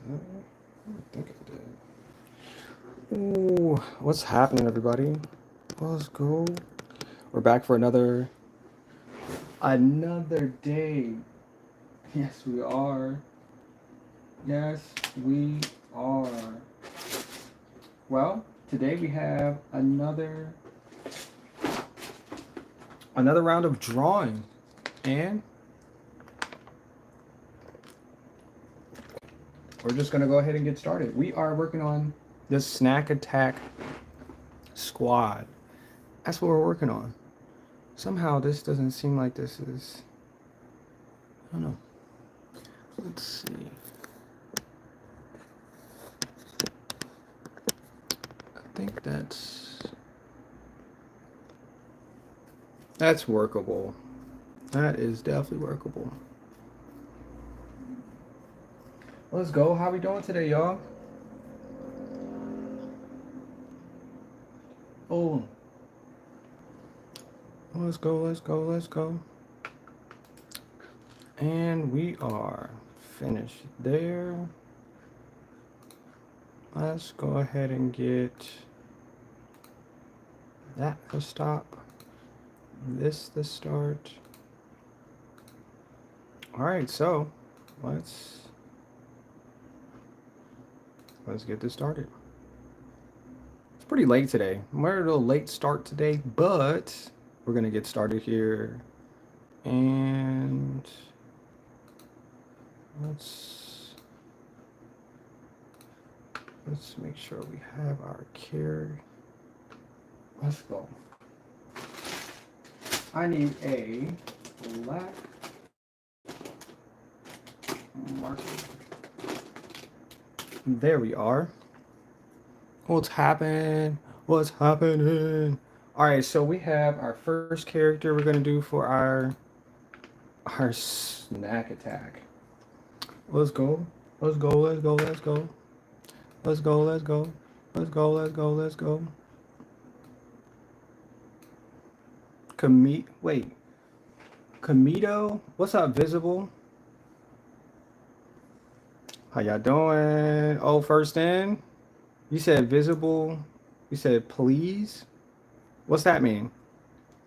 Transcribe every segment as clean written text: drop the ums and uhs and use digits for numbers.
I think I did. Ooh, what's happening, everybody? Let's go. We're back for another day. Yes, we are. Yes, we are. Well, today we have another round of drawing, and we're just gonna go ahead and get started. We are working on this snack attack squad. That's what we're working on. Somehow this doesn't seem like this is. I don't know. Let's see. I think that's workable. That is definitely workable. Let's go. How we doing today, y'all? Oh. Let's go, let's go, let's go. And we are finished there. Let's go ahead and get that to stop. This to start. All right, so let's get this started. It's pretty late today. We're a little late start today, but we're gonna get started here. And let's make sure we have our carry. Let's go. I need a black marker. There we are. What's happening? What's happening? All right, so we have our first character we're gonna do for our snack attack. Let's go. Let's go. Let's go. Let's go. Let's go. Let's go. Let's go. Let's go. Let's go. Wait. Camito, what's up, Visible? How y'all doing? Oh, first in. You said visible. You said please. What's that mean?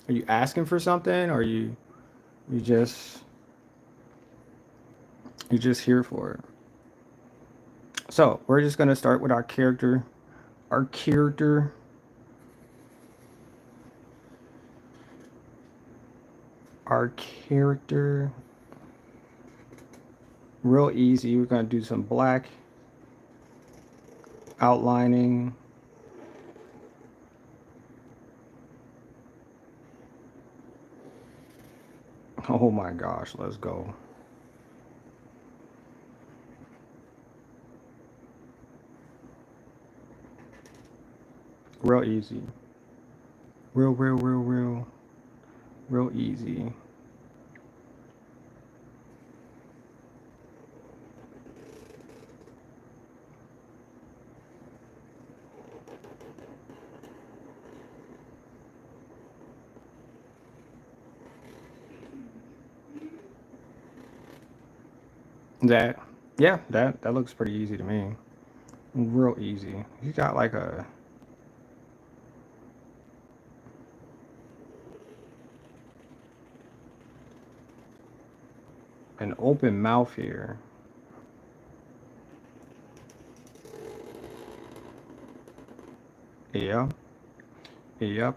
Are you asking for something, or you just here for it? So we're just gonna start with our character. Our character. Real easy. We're gonna do some black outlining. Oh my gosh, let's go. Real easy. Real easy. That looks pretty easy to me. Real easy. You got like an open mouth here. Yeah. Yep.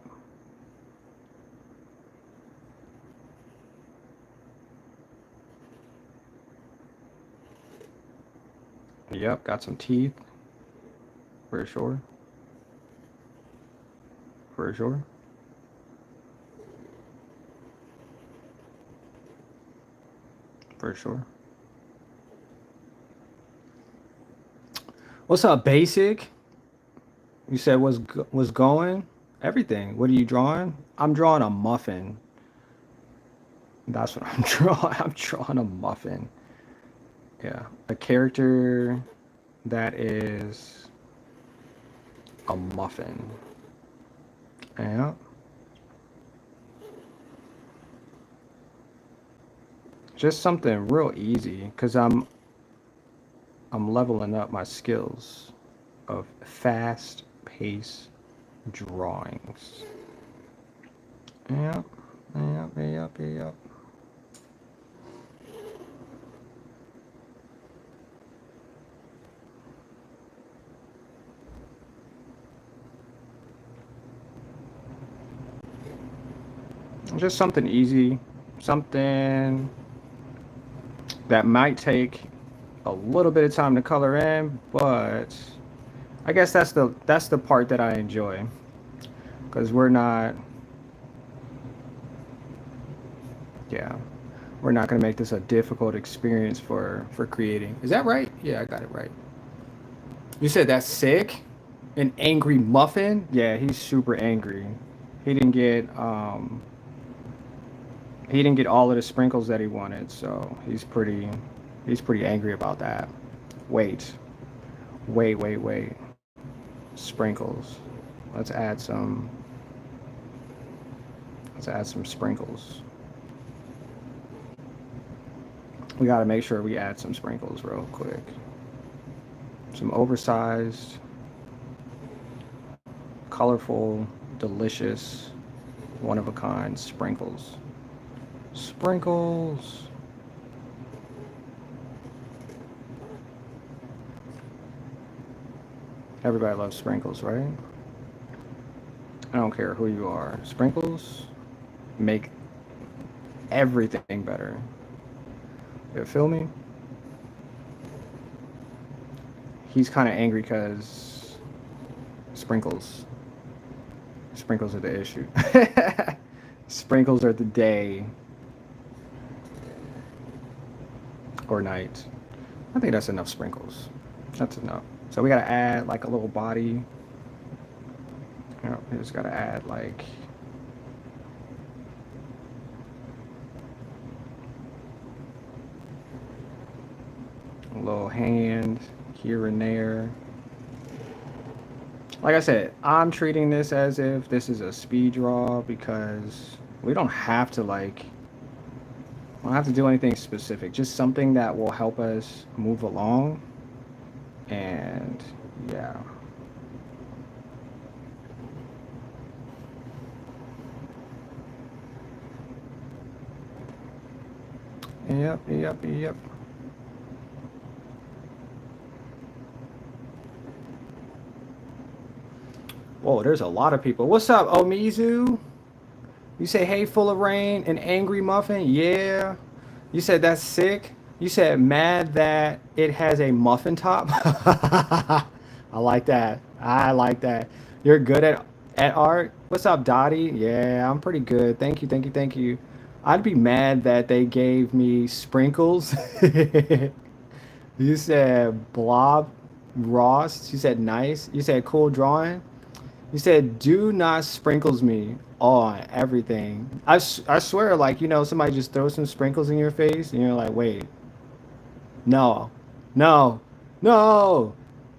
Yep, got some teeth. For sure. For sure. For sure. What's up, Basic? You said was going? Everything. What are you drawing? I'm drawing a muffin. That's what I'm drawing. I'm drawing a muffin. Yeah. A character that is a muffin. Yeah. Just something real easy, because I'm I'm leveling up my skills of fast pace drawings. Yep, yep, yep, yep. Just something easy, something that might take a little bit of time to color in, but I guess that's the part that I enjoy because yeah, we're not gonna make this a difficult experience for creating. Is that right? Yeah, I got it right. You said that's sick? An angry muffin? Yeah, he's super angry. He didn't get um he didn't get all of the sprinkles that he wanted, so he's pretty angry about that. Wait. Wait. Sprinkles. Let's add some let's add some sprinkles. We got to make sure we add some sprinkles real quick. Some oversized, colorful, delicious, one of a kind sprinkles. Sprinkles. Everybody loves sprinkles, right? I don't care who you are. Sprinkles make everything better. You feel me? He's kind of angry because sprinkles. Sprinkles are the issue. Sprinkles are the day or night. I think that's enough sprinkles. That's enough. So we gotta add like a little body. You know, we just gotta add like a little hand here and there. Like I said, I'm treating this as if this is a speed draw because we don't have to we don't have to do anything specific. Just something that will help us move along. And yeah. Yep. Whoa, there's a lot of people. What's up, Omizu? You say, hey, full of rain, an angry muffin? Yeah. You said that's sick? You said mad that it has a muffin top? I like that. I like that. You're good at art? What's up, Dottie? Yeah, I'm pretty good. Thank you. I'd be mad that they gave me sprinkles. You said blob Ross. You said nice. You said cool drawing. You said, do not sprinkles me on everything. I swear, like, somebody just throws some sprinkles in your face and you're like, wait, no, no, no.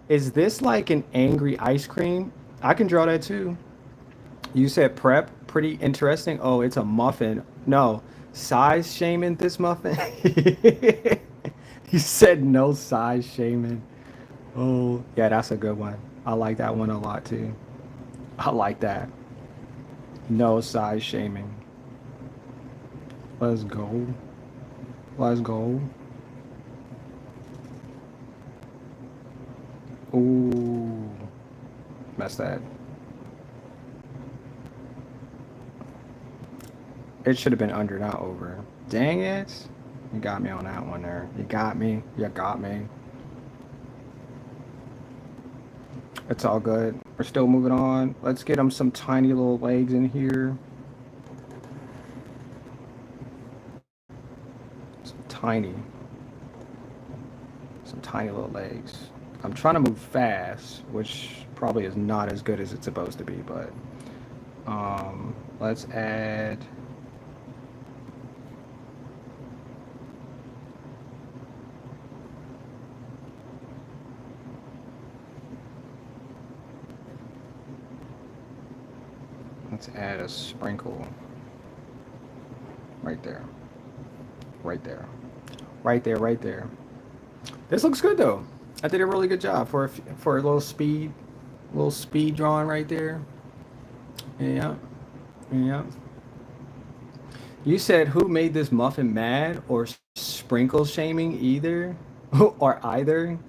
Is this like an angry ice cream? I can draw that too. You said prep, pretty interesting. Oh, it's a muffin. No, size shaming this muffin. You said no size shaming. Oh, yeah, that's a good one. I like that one a lot too. I like that. No size shaming. Let's go. Let's go. Ooh. Mess that. It should have been under, not over. Dang it. You got me on that one there. You got me. You got me. It's all good. We're still moving on. Let's get him some tiny little legs in here. Some tiny. Some tiny little legs. I'm trying to move fast, which probably is not as good as it's supposed to be, but let's add a sprinkle right there. Right there. Right there. This looks good though. I did a really good job for a little speed drawing right there. Yeah, yeah. You said who made this muffin mad or sprinkle shaming either or either?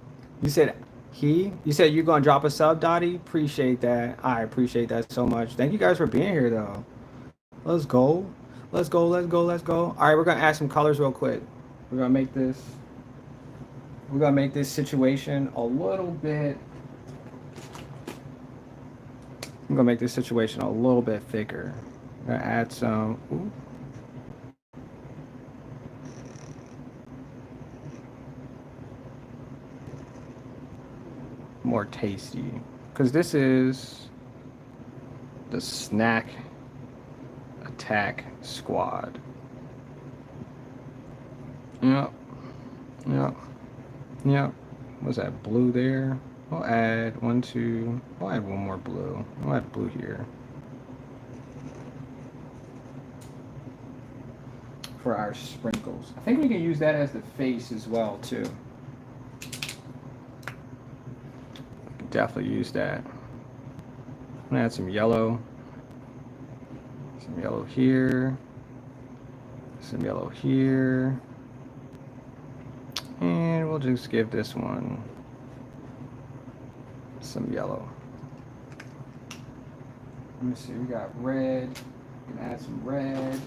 You said he. You said you're gonna drop a sub, Dottie. Appreciate that. I appreciate that so much. Thank you guys for being here though. Let's go. Let's go. Let's go. Let's go. All right, we're gonna add some colors real quick. We're gonna make this. We're gonna make this situation a little bit. I'm gonna make this situation a little bit thicker. I'm gonna add some. Ooh, more tasty because this is the snack attack squad. Yep, yep, yep. What's that blue there? I'll add one, two. I'll add one more blue. I'll add blue here for our sprinkles. I think we can use that as the face as well too. Definitely use that. I'm gonna add some yellow. Some yellow here. Some yellow here. And we'll just give this one some yellow. Let me see, we got red. We can add some red.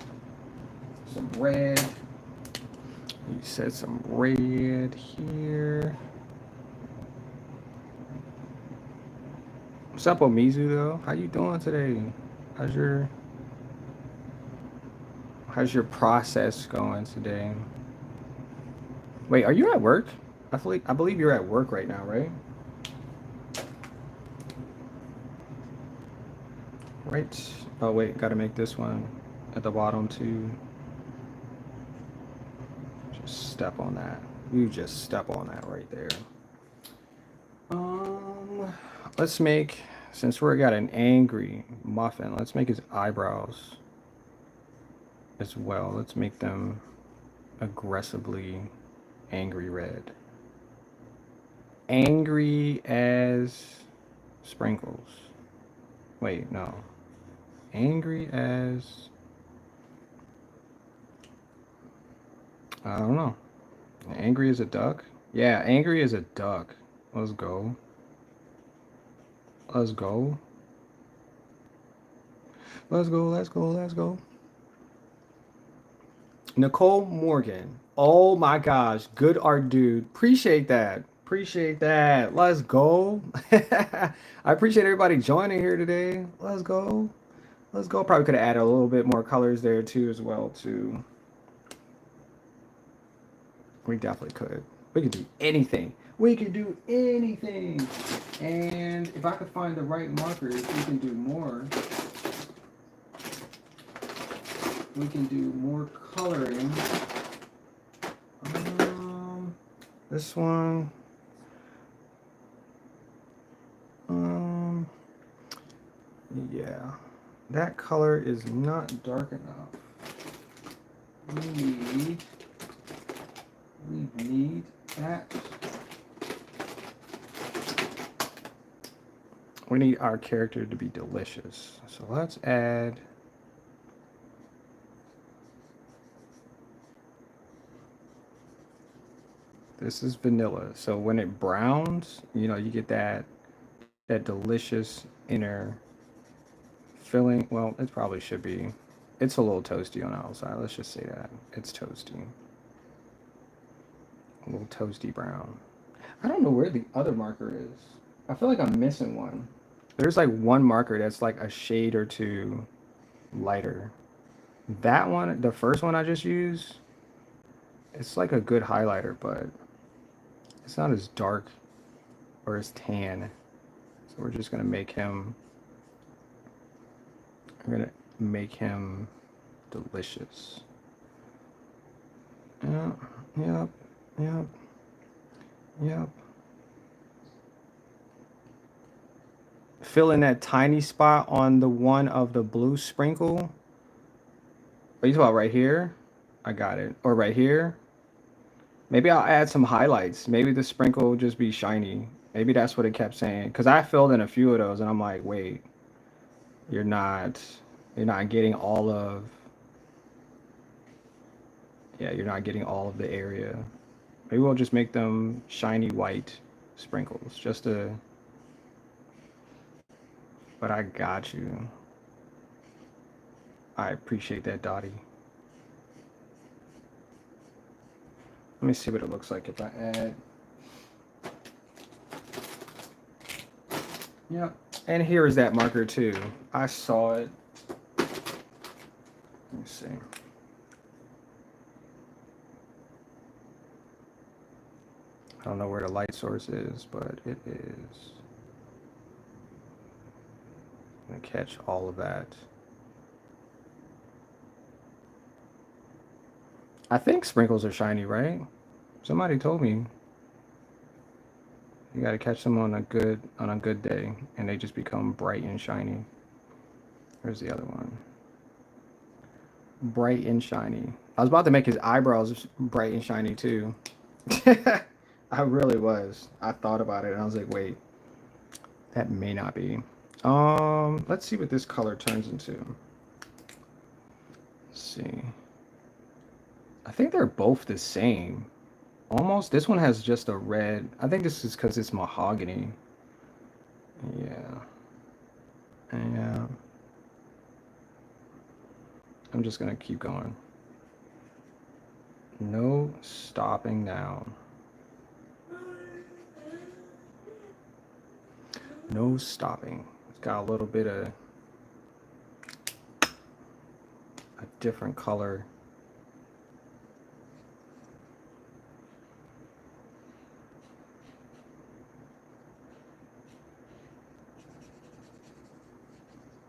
Some red. You said some red here. What's up, Omizu though? How you doing today? How's your process going today? Wait, are you at work? I believe you're at work right now, right? Right. Oh wait, gotta make this one at the bottom too. Just step on that. You just step on that right there. Um, let's make, since we got an angry muffin, let's make his eyebrows as well. Let's make them aggressively angry red. Angry as sprinkles. Wait, no. Angry as, I don't know. Angry as a duck? Yeah, angry as a duck. Let's go. Let's go. Let's go. Let's go. Let's go. Nicole Morgan. Oh my gosh. Good art, dude. Appreciate that. Appreciate that. Let's go. I appreciate everybody joining here today. Let's go. Let's go. Probably could have added a little bit more colors there too as well too. We definitely could. We could do anything. We could do anything. And if I could find the right markers, we can do more. We can do more coloring. This one. Yeah. That color is not dark enough. We need that. We need our character to be delicious. So let's add. This is vanilla. So when it browns, you get that delicious inner filling. Well, it probably should be. It's a little toasty on the outside. Let's just say that. It's toasty. A little toasty brown. I don't know where the other marker is. I feel like I'm missing one. There's like one marker that's like a shade or two lighter. That one, the first one I just used, it's like a good highlighter, but it's not as dark or as tan. So we're just gonna make him. We're gonna make him delicious. Yep, yep, yep, yep. Fill in that tiny spot on the one of the blue sprinkle. Are you talking about right here? I got it. Or right here? Maybe I'll add some highlights. Maybe the sprinkle will just be shiny. Maybe that's what it kept saying. Because I filled in a few of those and I'm like, wait, you're not you're not getting all of yeah, you're not getting all of the area. Maybe we'll just make them shiny white sprinkles. Just to but I got you. I appreciate that, Dottie. Let me see what it looks like if I add. Yep. And here is that marker too. I saw it. Let me see. I don't know where the light source is, but it is. I'm gonna catch all of that. I think sprinkles are shiny, right? Somebody told me you gotta catch them on a good day, and they just become bright and shiny. Where's the other one? Bright and shiny. I was about to make his eyebrows bright and shiny too. I really was. I thought about it and I was like, wait, that may not be. Let's see what this color turns into. Let's see. I think they're both the same. Almost. This one has just a red. I think this is because it's mahogany. Yeah. Yeah. I'm just gonna keep going. No stopping now. No stopping. It's got a little bit of a different color.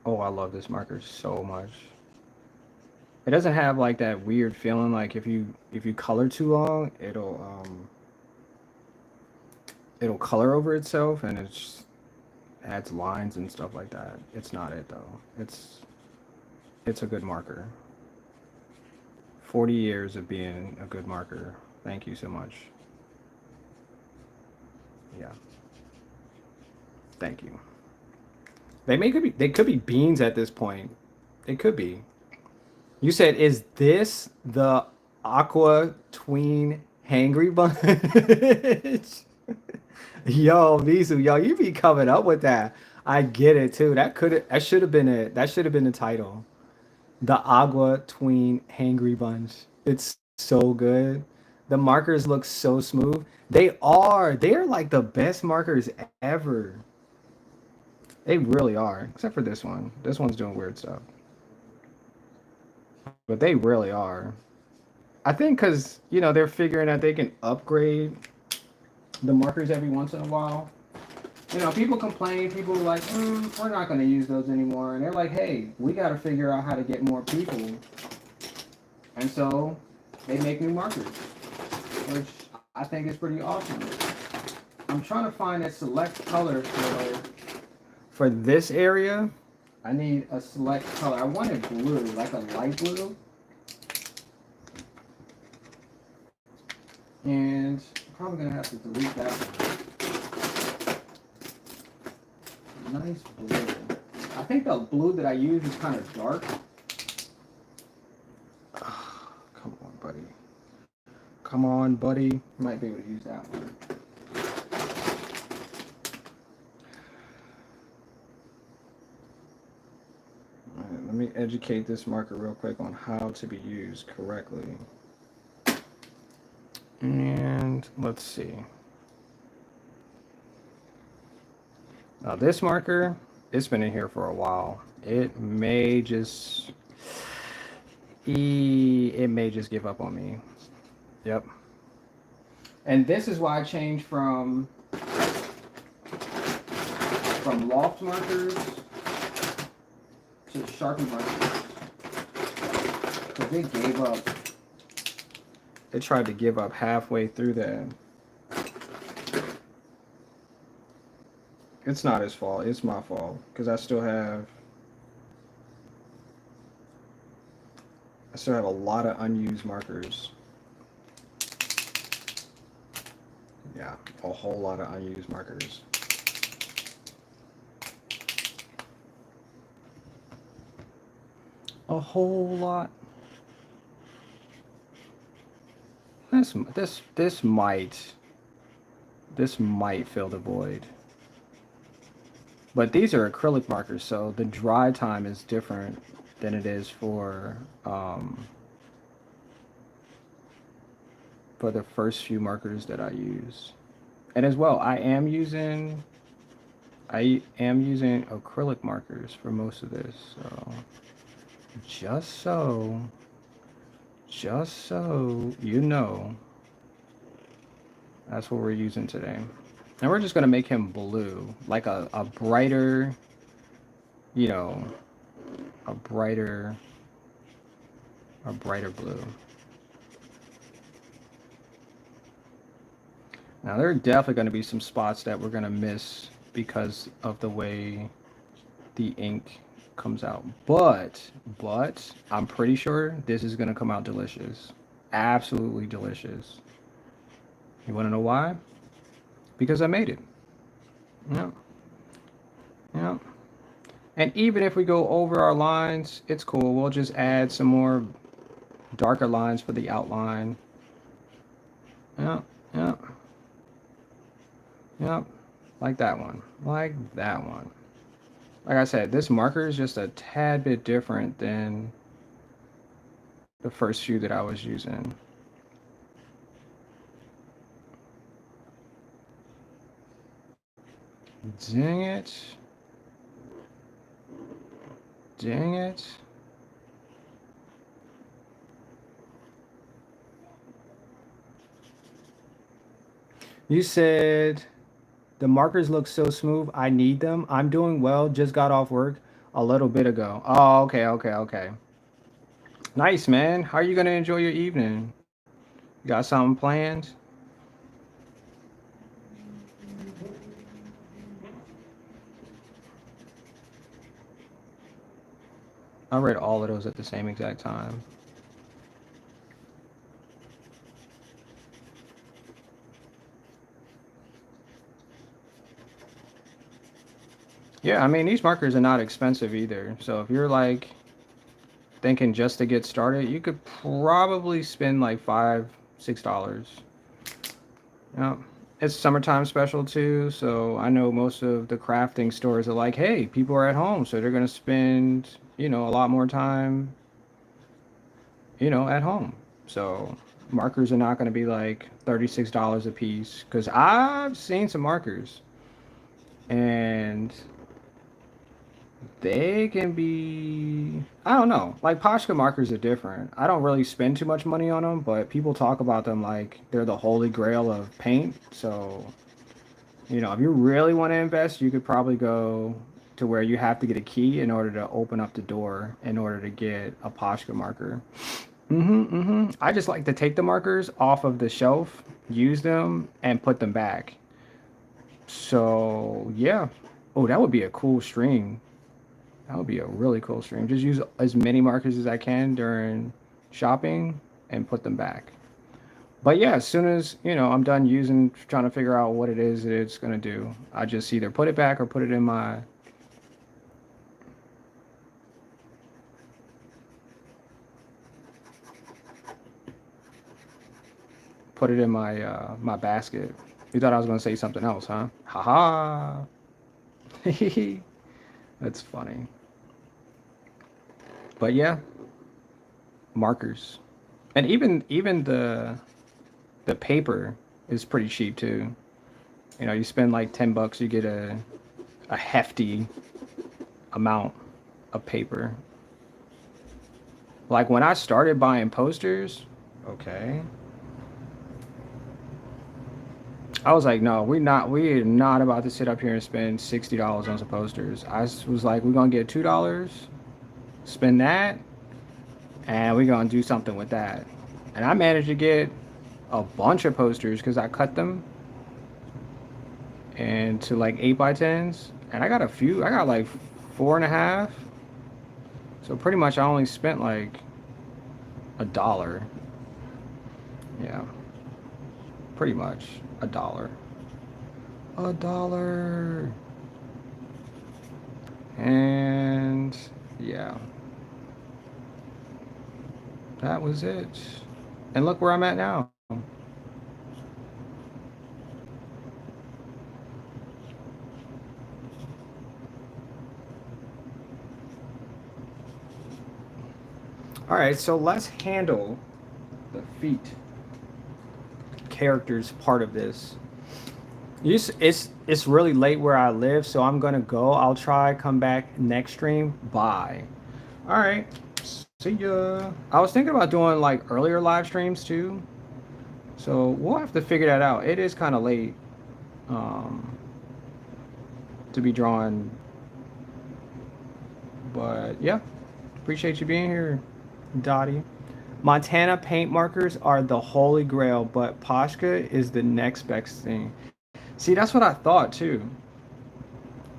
Oh, I love this marker so much. It doesn't have like that weird feeling like if you color too long, it'll color over itself and it's adds lines and stuff like that. It's not it though. It's a good marker. 40 years of being a good marker. Thank you so much. Yeah. Thank you. They could be beans at this point. They could be. You said, is this the aqua tween hangry bunch? Yo, Misu, yo, you be coming up with that. I get it too. That should have been it. That should have been the title. The Agua Tween Hangry Bunch. It's so good. The markers look so smooth. They are. They are like the best markers ever. They really are. Except for this one. This one's doing weird stuff. But they really are. I think because, they're figuring out they can upgrade the markers every once in a while. People complain. People are like, we're not going to use those anymore. And they're like, hey, we got to figure out how to get more people. And so they make new markers, which I think is pretty awesome. I'm trying to find a select color for this area. I need a select color. I wanted blue, like a light blue. And I'm probably going to have to delete that one. Nice blue. I think the blue that I use is kind of dark. Come on, buddy. Come on, buddy. Might be able to use that one. All right, let me educate this marker real quick on how to be used correctly. And let's see. Now this marker, it's been in here for a while. It may just give up on me. Yep. And this is why I changed from loft markers to Sharpie markers. Because it gave up. It tried to give up halfway through that. It's not his fault. It's my fault. Because I still have a lot of unused markers. Yeah, a whole lot of unused markers. A whole lot. This might fill the void. But these are acrylic markers, so the dry time is different than it is for the first few markers that I use. And as well, I am using acrylic markers for most of this. So just so just so you know, that's what we're using today. And we're just gonna make him blue, like a brighter, you know, a brighter a brighter blue. Now there are definitely going to be some spots that we're going to miss because of the way the ink comes out. But I'm pretty sure this is going to come out delicious. Absolutely delicious. You want to know why? Because I made it. Yeah. Yeah. And even if we go over our lines, it's cool. We'll just add some more darker lines for the outline. Yeah. Yeah. Yep, like that one. Like that one. Like I said, this marker is just a tad bit different than the first few that I was using. Dang it. Dang it. You said the markers look so smooth. I need them. I'm doing well. Just got off work a little bit ago. Oh, okay, okay, okay. Nice, man. How are you gonna enjoy your evening? You got something planned? I read all of those at the same exact time. Yeah, I mean these markers are not expensive either. So if you're like thinking just to get started, you could probably spend like $5, $6. Yeah. It's summertime special too, so I know most of the crafting stores are like, hey, people are at home, so they're gonna spend, a lot more time, at home. So markers are not gonna be like $36 a piece. Because I've seen some markers and they can be, I don't know, like Poshka markers are different. I don't really spend too much money on them, but people talk about them like they're the holy grail of paint. So, if you really want to invest, you could probably go to where you have to get a key in order to open up the door in order to get a Poshka marker. I just like to take the markers off of the shelf, use them, and put them back. So, yeah. Oh, that would be a cool stream. That would be a really cool stream. Just use as many markers as I can during shopping and put them back. But yeah, as soon as, I'm done using, trying to figure out what it is that it's going to do, I just either put it back or put it in my basket. You thought I was going to say something else, huh? Haha. That's funny. But yeah, markers. And even the paper is pretty cheap too. You spend like $10, you get a hefty amount of paper. Like when I started buying posters, okay, I was like, no, we're not about to sit up here and spend $60 on some posters. Was like, we're gonna get $2, spend that, and we're gonna do something with that. And I managed to get a bunch of posters because I cut them into like 8x10s, and I got a few. I got like 4.5. So pretty much, I only spent like $1. Yeah, pretty much a dollar. A dollar. And yeah, that was it. And look where I'm at now. All right, so let's handle the feat characters part of this. It's really late where I live, so I'm gonna go. I'll try come back next stream. Bye. All right. See ya. I was thinking about doing like earlier live streams too, so we'll have to figure that out. It is kind of late um, to be drawing, but yeah. Appreciate you being here, Dottie. Montana paint markers are the holy grail, but Pashka is the next best thing. See, that's what I thought too.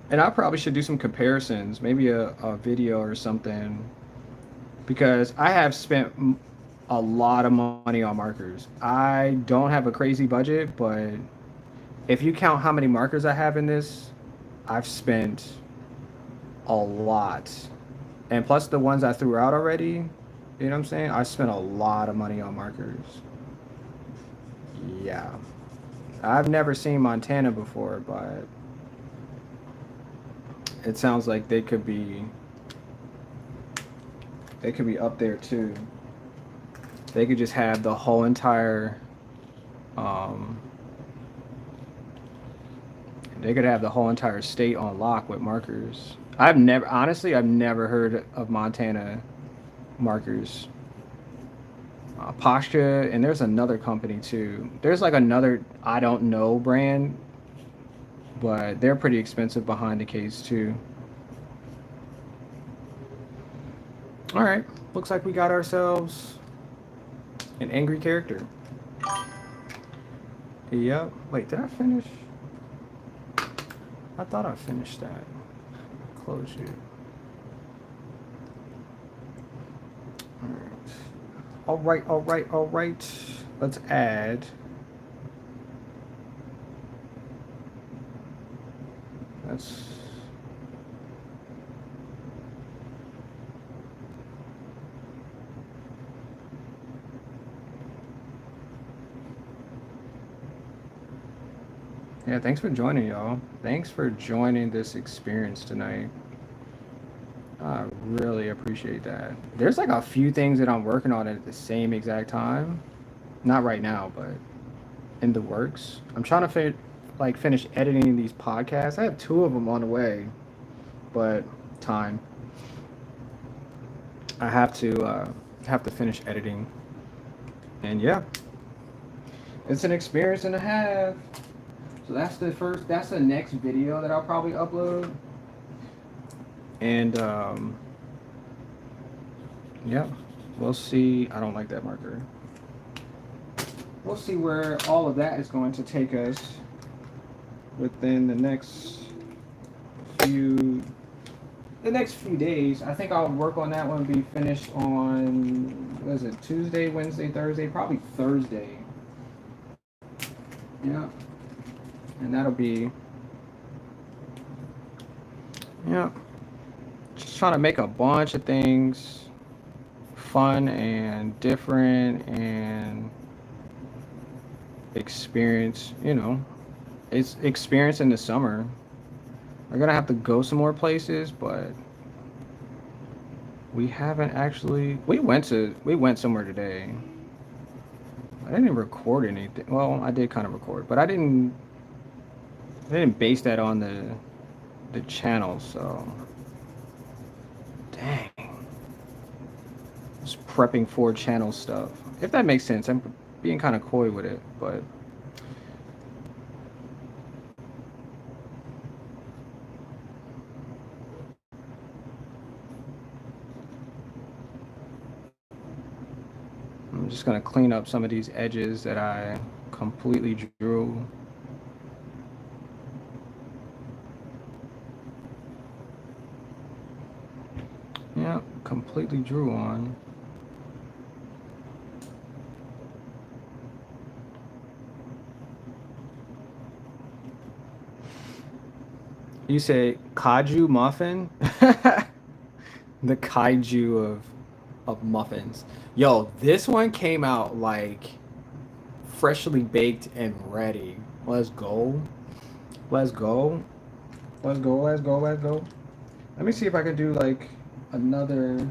And I probably should do some comparisons, maybe a video or something, because I have spent a lot of money on markers. I don't have a crazy budget, but if you count how many markers I have in this, I've spent a lot. And plus the ones I threw out already, you know what I'm saying? I spent a lot of money on markers. Yeah. I've never seen Montana before, but it sounds like they could be up there too. They could just have the whole entire um they could have the whole entire state on lock with markers. I've never heard of Montana markers. Pasha, and there's another company too. There's like another I don't know brand, but they're pretty expensive behind the case too. All right, looks like we got ourselves an angry character. Yep. Wait, did I finish? I thought I finished that. Close it. All right. All right, all right, all right. Let's add. That's. Yeah, thanks for joining, y'all. Thanks for joining this experience tonight. I really appreciate that. There's like a few things that I'm working on at the same exact time. Not right now, but in the works. I'm trying to finish editing these podcasts. I have two of them on the way, but time. I have to finish editing. And yeah, it's an experience and a half. So that's the next video that I'll probably upload. And yeah, we'll see. I don't like that marker. We'll see where all of that is going to take us within few the next few days. I think I'll work on that one, be finished on, what is it, Tuesday, Wednesday, Thursday, probably Thursday. Yeah. And that'll be, yeah, just trying to make a bunch of things fun and different and experience, it's experience in the summer. We're gonna have to go some more places, but we haven't actually. We went somewhere today. I didn't record anything. Well, I did kind of record, but I didn't base that on the channel. So, dang, just prepping for channel stuff. If that makes sense, I'm being kind of coy with it, but. I'm just going to clean up some of these edges that I completely drew. Yeah, completely drew on. You say Kaju muffin? The kaiju of muffins. Yo, this one came out like freshly baked and ready. Let's go. Let's go. Let's go. Let's go. Let's go. Let me see if I can do like another. Let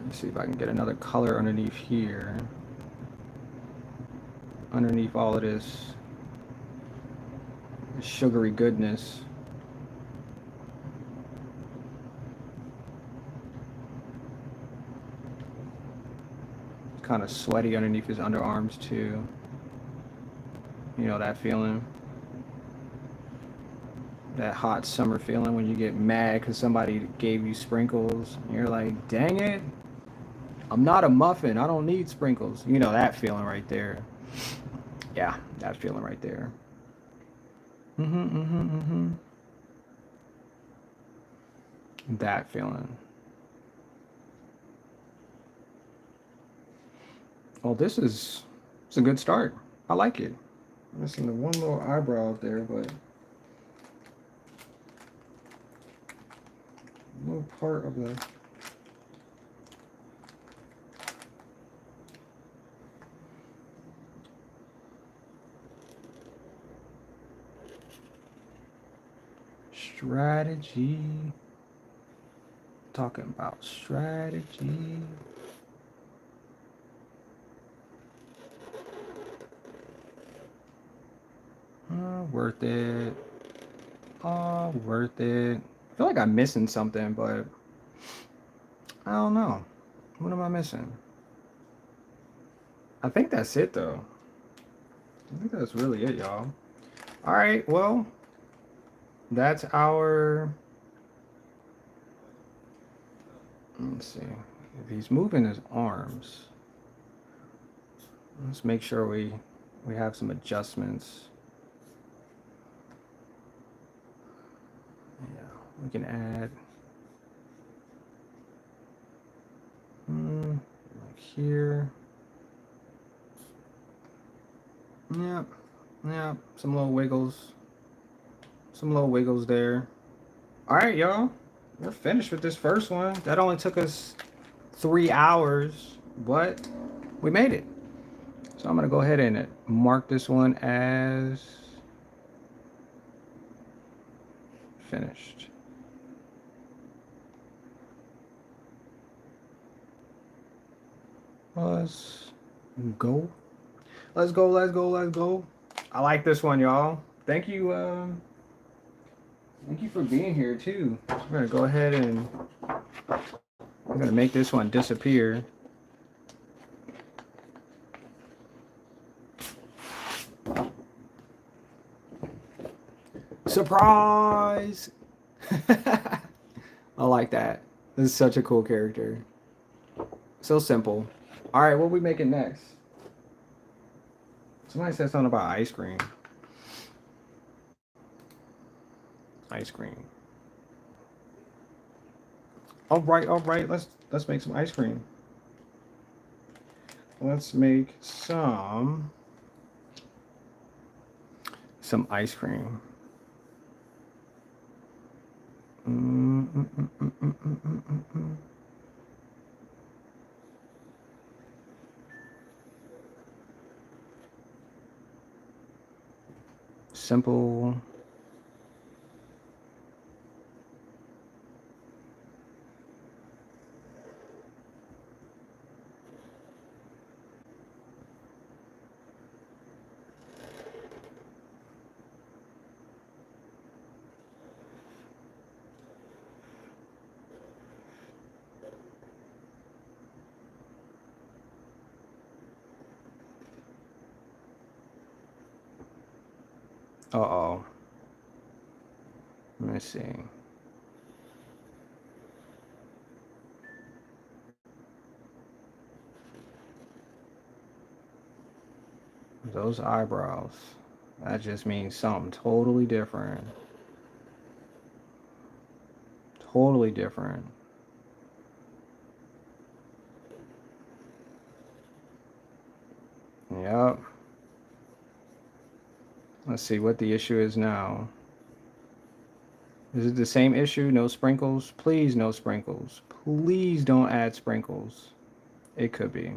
me see if I can get another color underneath here. Underneath all of this sugary goodness. It's kind of sweaty underneath his underarms too. You know that feeling? That hot summer feeling when you get mad because somebody gave you sprinkles. And you're like, dang it, I'm not a muffin. I don't need sprinkles. You know that feeling right there. Yeah, that feeling right there. Mm-hmm. That feeling. Well, it's a good start. I like it. Missing the one little eyebrow up there, but a little part of the strategy. Talking about strategy. Worth it. Oh, worth it. I feel like I'm missing something, but I don't know. What am I missing? I think that's it, though. I think that's really it, y'all. All right, well, that's our. Let's see. If he's moving his arms, let's make sure we have some adjustments. Yeah, we can add like here. Yep, yep. Some little wiggles there. All right, y'all. We're finished with this first one. That only took us 3 hours, but we made it. So I'm gonna go ahead and mark this one as finished. Let's go. Let's go. Let's go. Let's go. I like this one, y'all. Thank you. Thank you for being here too. I'm gonna go ahead and I'm gonna make this one disappear. Surprise! I like that. This is such a cool character. So simple. All right, what are we making next? Somebody said something about ice cream. Ice cream. All right, all right. Let's make some ice cream. Let's make some ice cream. Simple. Uh-oh. Let me see. Those eyebrows. That just means something totally different. Totally different. Yep. Let's see what the issue is now. Is it the same issue? No sprinkles? Please, no sprinkles. Please don't add sprinkles. It could be.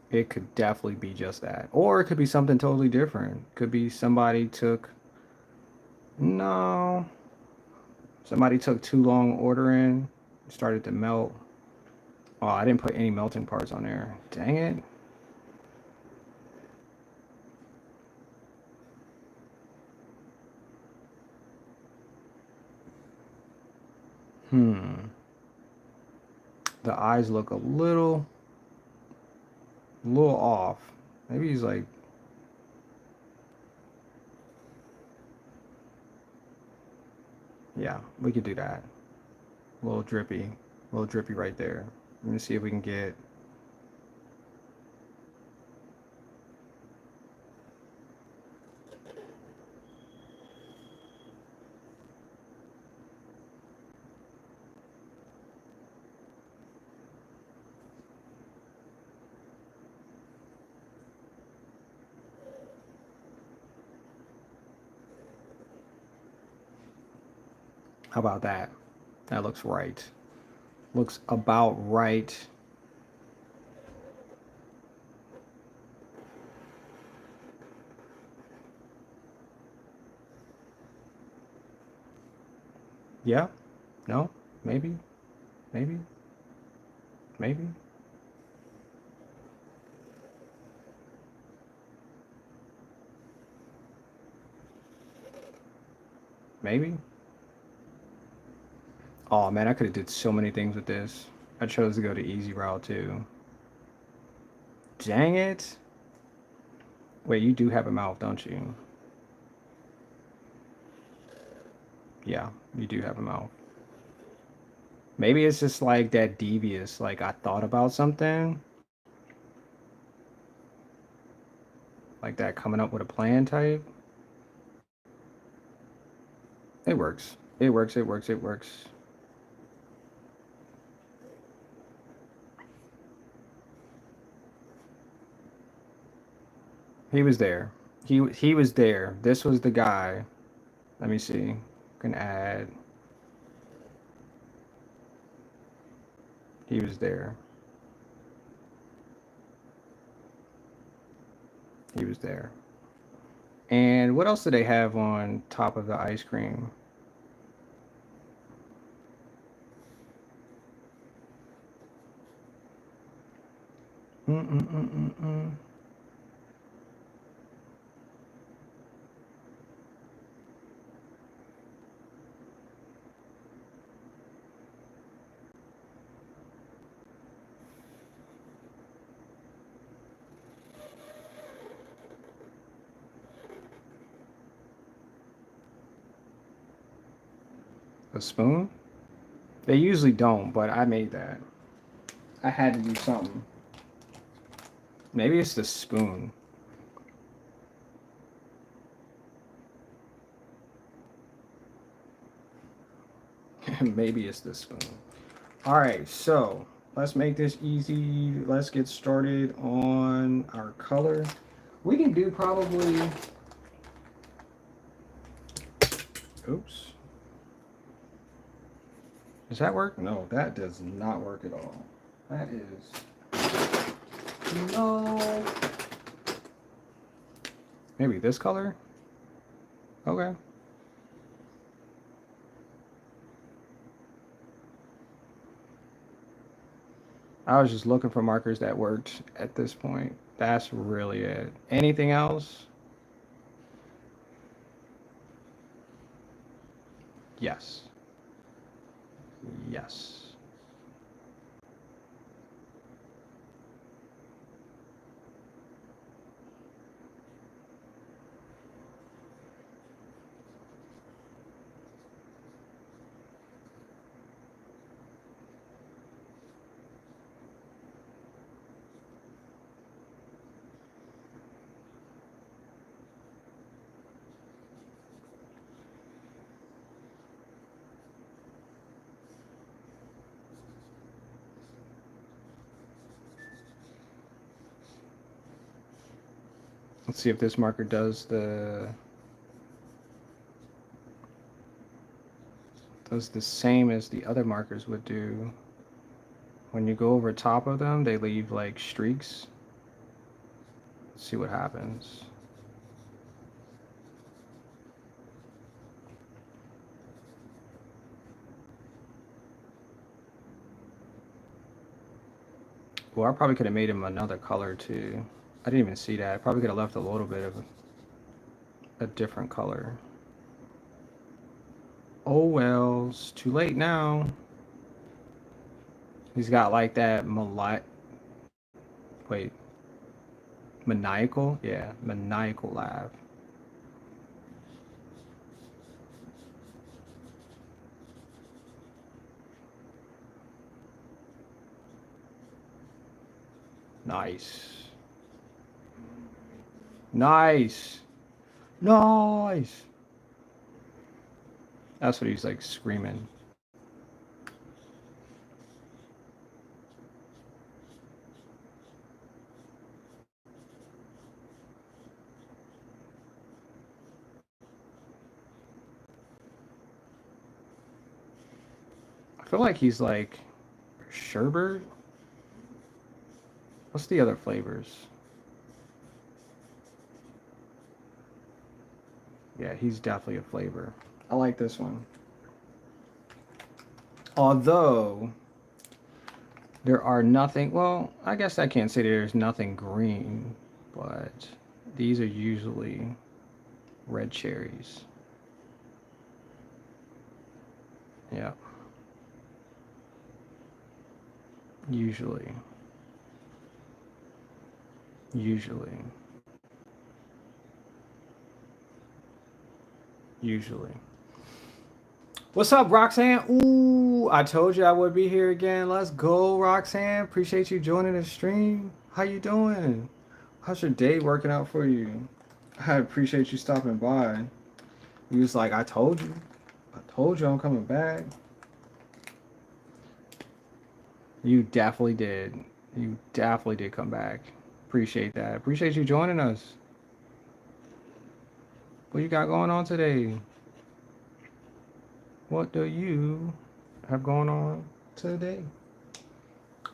It could definitely be just that. Or it could be something totally different. Could be somebody took. No. Somebody took too long ordering. Started to melt. Oh, I didn't put any melting parts on there. Dang it. Hmm. The eyes look a little off. Maybe he's like, yeah, we could do that. A little drippy right there. Let me see if we can get. How about that? That looks right. Looks about right. Yeah? No? Maybe? Maybe? Maybe? Maybe? Oh man, I could have did so many things with this. I chose to go the easy route too. Dang it. Wait, you do have a mouth, don't you? Yeah, you do have a mouth. Maybe it's just like that devious, like I thought about something, like that coming up with a plan type. It works. It works, it works, it works. He was there. He was there. This was the guy. Let me see. Can add. He was there. He was there. And what else do they have on top of the ice cream? Mm-mm-mm-mm-mm. A spoon? They usually don't, but I made that. I had to do something. Maybe it's the spoon. Maybe it's the spoon. All right, so let's make this easy. Let's get started on our color. We can do probably. Oops. Does that work? No, that does not work at all. That is. No. Maybe this color? Okay. I was just looking for markers that worked at this point. That's really it. Anything else? Yes. Yes. Let's see if this marker does the same as the other markers would do. When you go over top of them, they leave like streaks. Let's see what happens. Well, I probably could have made him another color too. I didn't even see that. I probably could have left a little bit of a different color. Oh well, it's too late now. He's got like that wait, maniacal? Yeah, maniacal laugh. Nice. Nice. Nice. That's what he's like screaming. I feel like he's like sherbet. What's the other flavors? Yeah, he's definitely a flavor. I like this one. Although there are nothing, well, I guess I can't say there's nothing green, but these are usually red cherries. Yeah. Usually. Usually. Usually. What's up, Roxanne? Ooh, I told you I would be here again. Let's go, Roxanne. Appreciate you joining the stream. How you doing? How's your day working out for you? I appreciate you stopping by. You was like, I told you. I told you I'm coming back. You definitely did. You definitely did come back. Appreciate that. Appreciate you joining us. What you got going on today? What do you have going on today?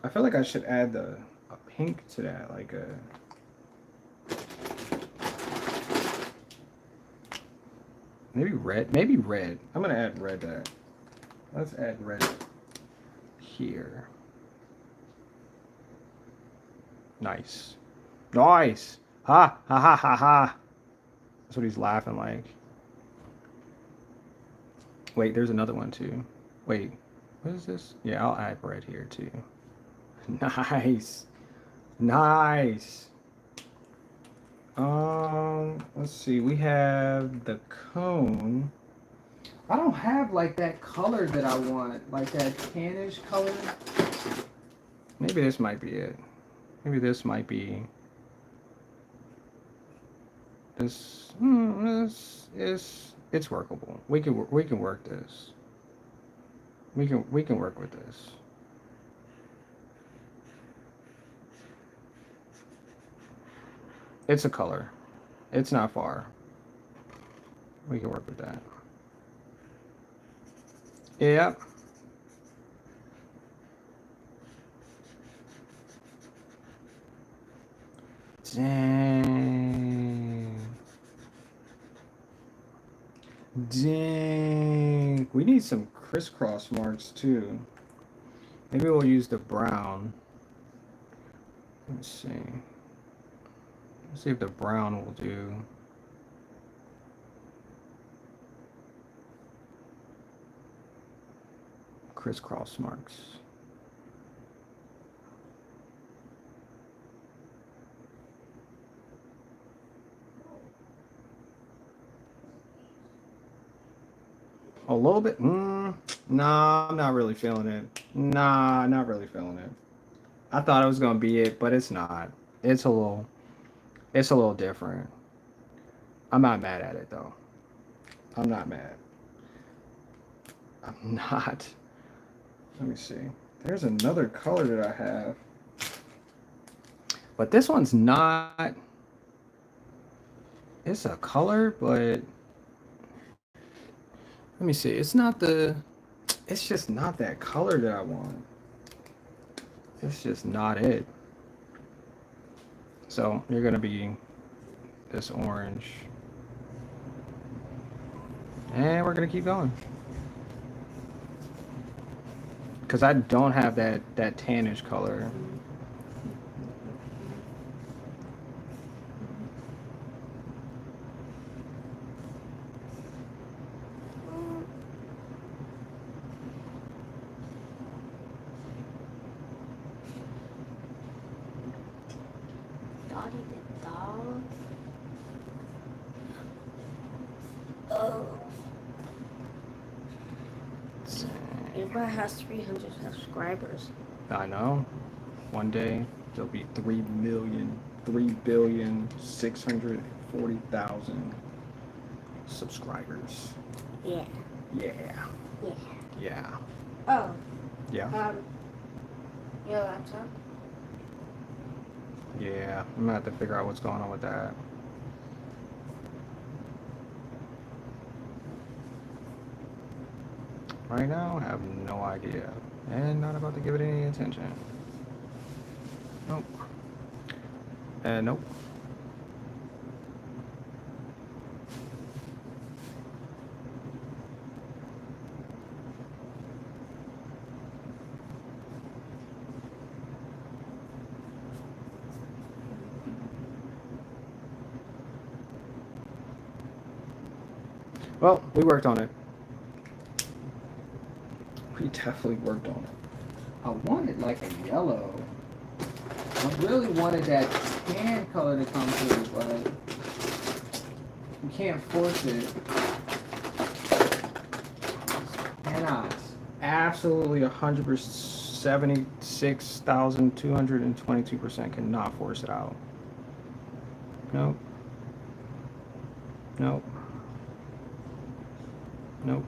I feel like I should add a pink to that, like a maybe red. Maybe red. I'm gonna add red to that. Let's add red here. Nice. Nice. Ha ha ha ha ha. That's what he's laughing like. Wait, there's another one too. Wait, what is this? Yeah, I'll add red here too. Nice. Nice. Let's see. We have the cone. I don't have like that color that I want, like that tannish color. Maybe this might be it. Maybe this might be this. This is it's workable. We can work this. We can work with this. It's a color. It's not far. We can work with that. Yep. Dang. Dang. We need some crisscross marks too. Maybe we'll use the brown. Let's see. Let's see if the brown will do. Crisscross marks. A little bit? Nah, I'm not really feeling it. Nah, not really feeling it. I thought it was gonna be it, but it's not. It's a little different. I'm not mad at it though. I'm not mad. I'm not. Let me see. There's another color that I have. But this one's not. it's a color, but let me see. It's not the. It's just not that color that I want. It's just not it. So you're gonna be this orange, and we're gonna keep going because I don't have that tannish color. Dottie the dog. Oh. Everybody has 300 subscribers. I know. One day there'll be 3,640,000 subscribers. Yeah. Yeah. Yeah. Yeah. Oh. Yeah. Your laptop? Yeah. I'm gonna have to figure out what's going on with that. Right now, I have no idea. And not about to give it any attention. Nope. And nope. Well, we worked on it. We definitely worked on it. I wanted like a yellow. I really wanted that tan color to come through, but you can't force it. Cannot. Absolutely 100%, 76,222% cannot force it out. Nope. Nope. Nope.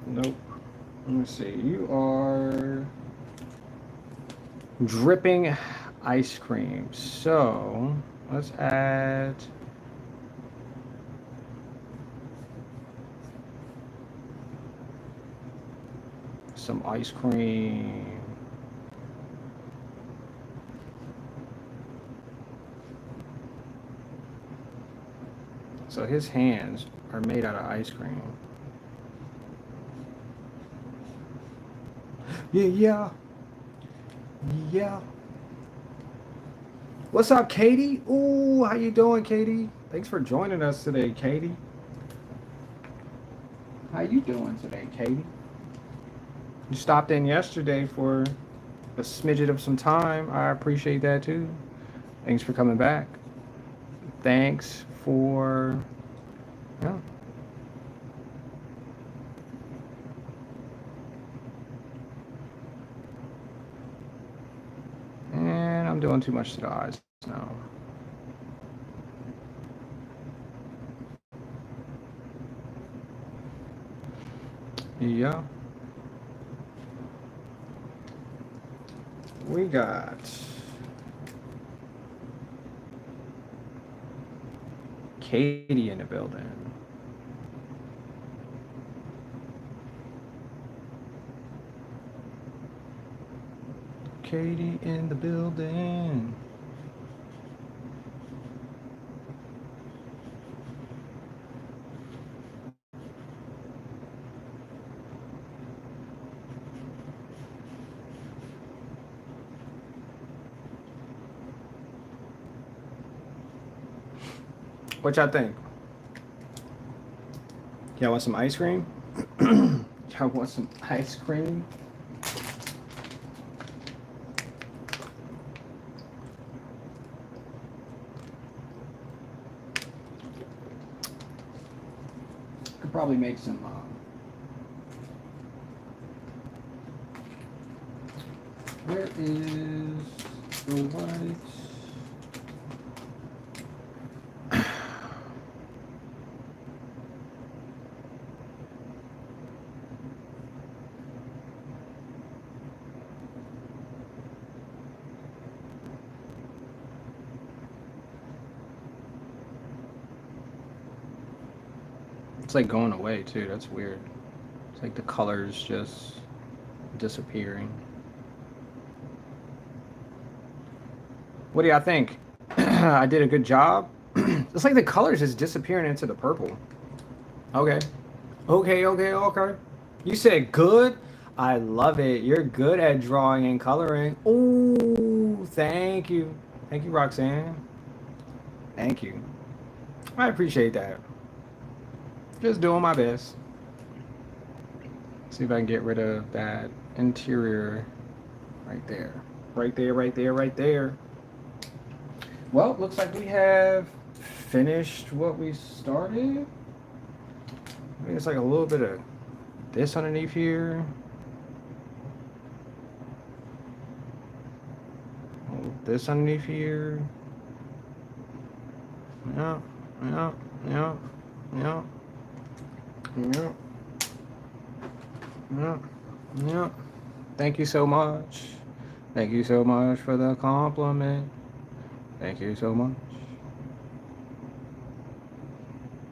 Nope. Let me see. You are dripping ice cream. So let's add some ice cream. So his hands are made out of ice cream. Yeah. Yeah. What's up, Katie? Ooh, how you doing, Katie? Thanks for joining us today, Katie. How you doing today, Katie? You stopped in yesterday for a smidget of some time. I appreciate that too. Thanks for coming back. Thanks for yeah. And I'm doing too much to the eyes now. Yeah. We got Katie in the building. Katie in the building. What y'all think? Y'all want some ice cream? Y'all want some ice cream? Could probably make some where is the white? like going away too. That's weird. It's like the colors just disappearing. What do y'all think? I did a good job. It's like the colors is disappearing into the purple. Okay. Okay. You said good? I love it. You're good at drawing and coloring. Oh, thank you. Thank you, Roxanne. Thank you. I appreciate that. Just doing my best. See if I can get rid of that interior right there. Right there. Well, looks like we have finished what we started. I think it's like a little bit of this underneath here. This underneath here. Yeah, yeah, yeah, yeah, yeah, yeah, yeah. Thank you so much. Thank you so much for the compliment. Thank you so much.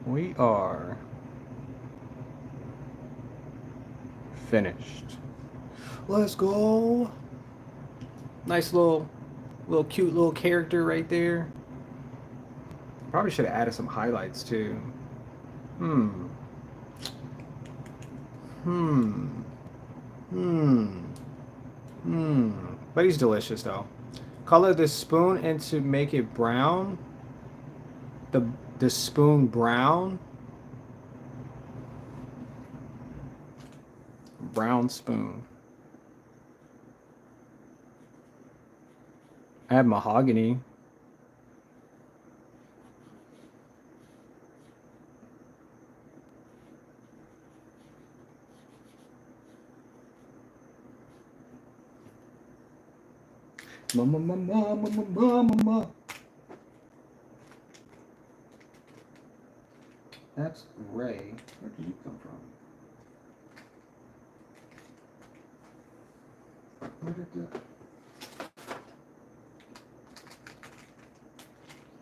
We are finished. Let's go. Nice little cute little character right there. Probably should have added some highlights too. Hmm. Hmm. Hmm. Hmm. But he's delicious though. Color the spoon and to make it brown. The the spoon brown. Brown spoon. I have mahogany. Mama. That's gray. Where did you come from? Where did the...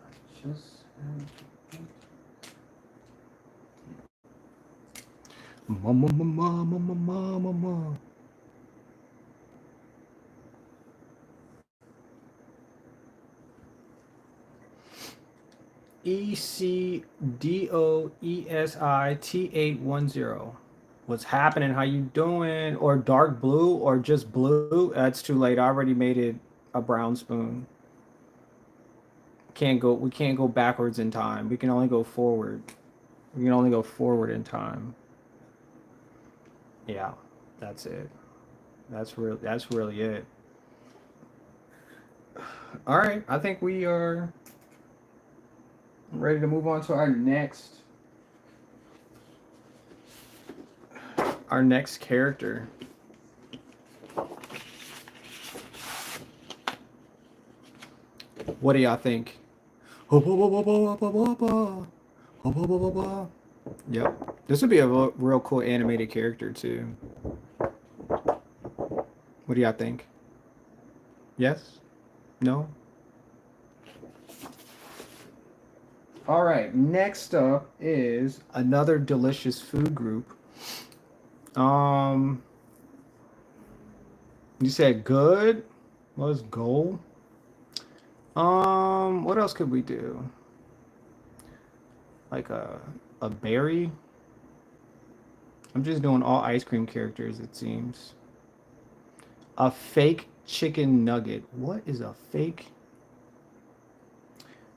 I just had... Mama. ECDOESIT810. What's happening? How you doing? Or dark blue or just blue? That's too late. I already made it a brown spoon. We can't go backwards in time. We can only go forward. We can only go forward in time. Yeah, that's it. That's really it. All right, I think we are ready to move on to our next character. What do y'all think? Yep. This would be a real cool animated character too. What do y'all think? Yes? No? All right. Next up is another delicious food group. Um, you said good. Let's go. What else could we do? Like a berry. I'm just doing all ice cream characters, it seems. A fake chicken nugget. What is a fake?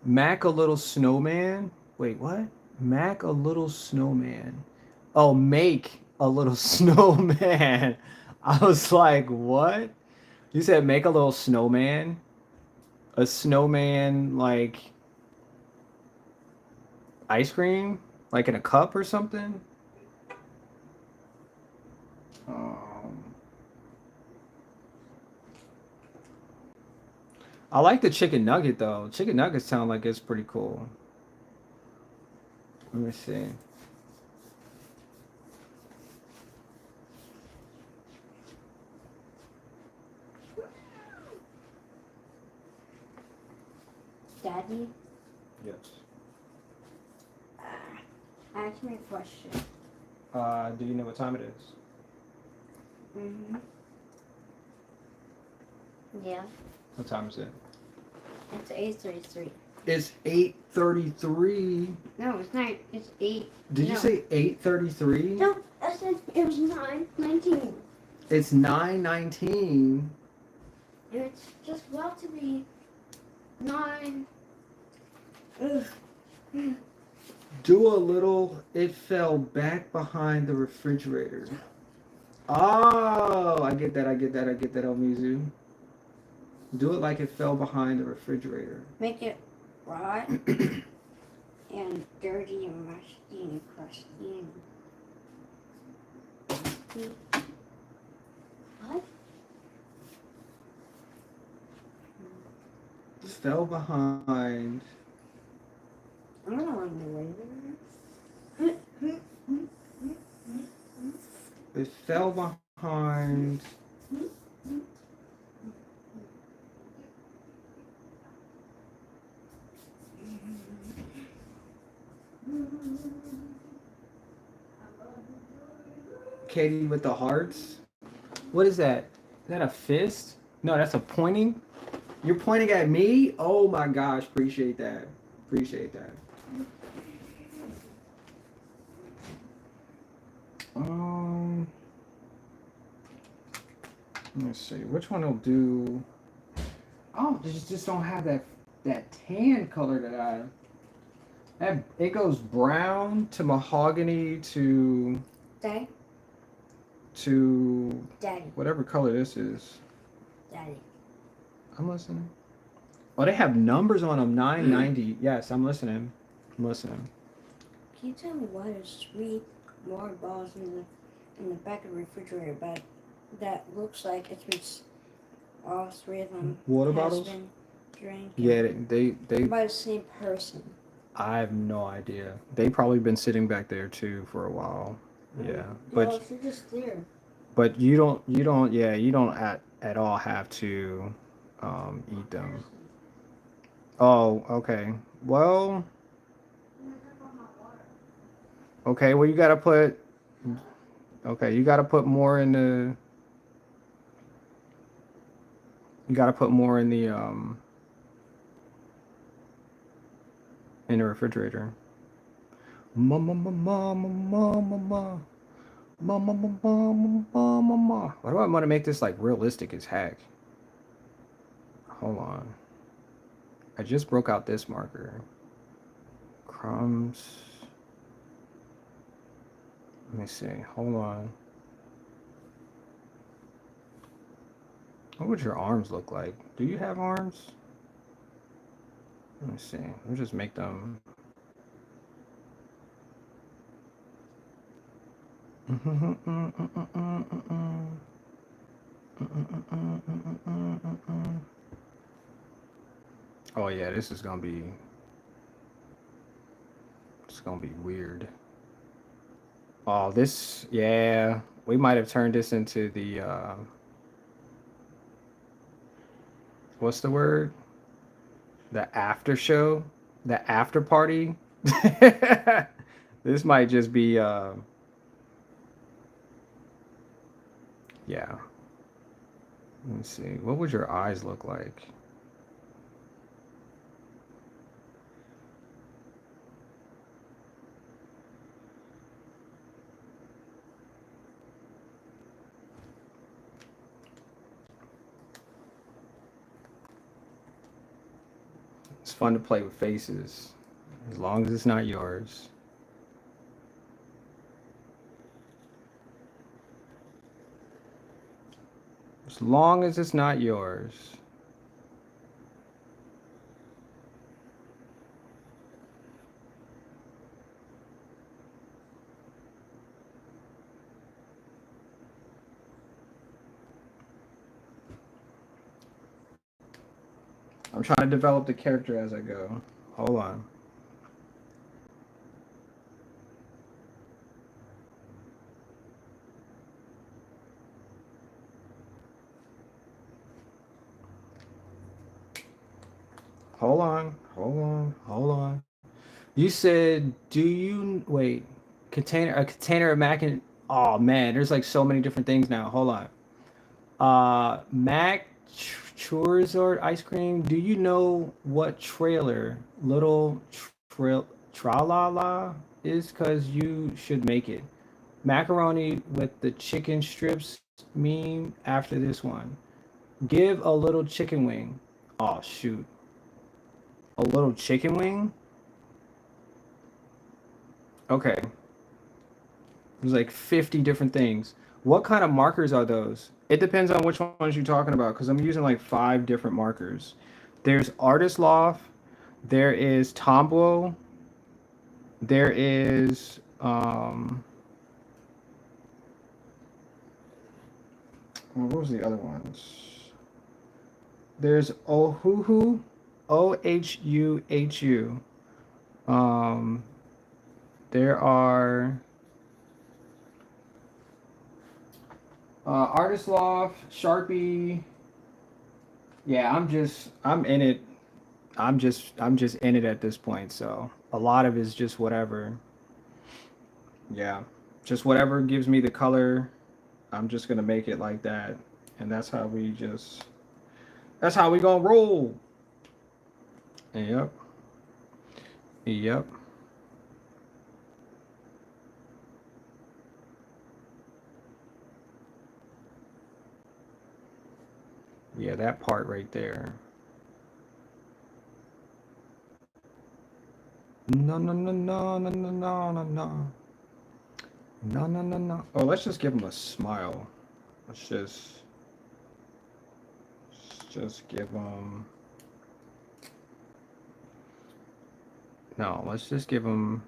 Mac a little snowman. Wait, what? Mac a little snowman. Oh, make a little snowman. I was like, what? You said make a little snowman? A snowman like ice cream? Like in a cup or something? Um, I like the chicken nugget though. Chicken nuggets sound like it's pretty cool. Let me see. Daddy, Yes. Ask me a question. Do you know what time it is? Mm-hmm. Yeah. What time is it? It's 8:33. It's 8:33. No, it's not. It's 8. Did you say 8:33? No, I said it was 9:19. It's 9:19. And it's just about to be 9. Ugh. Do a little. It fell back behind the refrigerator. Oh, I get that. Omizu. Do it like it fell behind the refrigerator. Make it raw and dirty and musty and crusty and... What? Fell behind. I don't know when It fell behind. Katie with the hearts. What is that? Is that a fist? No, that's a pointing. You're pointing at me? Oh my gosh, appreciate that. Appreciate that. Let me see. Which one will do? Oh, just don't have that tan color that I. That it goes brown to mahogany to Daddy? Daddy. whatever color this is. Daddy. I'm listening. Oh, they have numbers on them. 990. Yes, I'm listening. I'm listening. Can you tell me why there's 3 more balls in the back of the refrigerator, but that looks like it's been all 3 of them Water has bottles? been drank Yeah, they by the same person. I have no idea. They probably been sitting back there too for a while. Yeah, Well, but they're just there. but you don't at all have to eat them. Oh, okay. Well, okay. Well, you gotta put. Okay, you gotta put more in the. You gotta put more in the refrigerator. Mama, mama, mama, mama. Mama, mama, mama, mama. Why do I want to make this like realistic as heck? Hold on. I just broke out this marker. Crumbs. Let me see. Hold on. What would your arms look like? Do you have arms? Let me see. We'll just make them. Oh yeah, this is gonna be. It's gonna be weird. Oh, this. Yeah, we might have turned this into the. What's the word? The after show, the after party. This might just be yeah. Let me see. What would your eyes look like? It's fun to play with faces, as long as it's not yours. As long as it's not yours. I'm trying to develop the character as I go. Hold on. Hold on. Hold on. Hold on. You said, do you wait? A container of mac and oh man, there's like so many different things now. Hold on. Mac Chorizard ice cream. Do you know what trailer little tralala is? Cause you should make it. Macaroni with the chicken strips meme after this one. Give a little chicken wing. Oh shoot, a little chicken wing. Okay, there's like 50 different things. What kind of markers are those? It depends on which ones you're talking about because I'm using like 5 different markers. There's Artist Loft, there is Tombow, there is what was the other ones? There's Ohuhu, Ohuhu. Um, there are Artist Loft, Sharpie. Yeah, I'm in it. I'm just in it at this point. So a lot of it's just whatever. Yeah, just whatever gives me the color. I'm just gonna make it like that, and that's how we gonna roll. Yep, yep. Yeah, that part right there. No, no, no, no, no, no, no, no, no. No, no, no, no. Oh, let's just give him a smile. Let's just give him. No, let's just give him.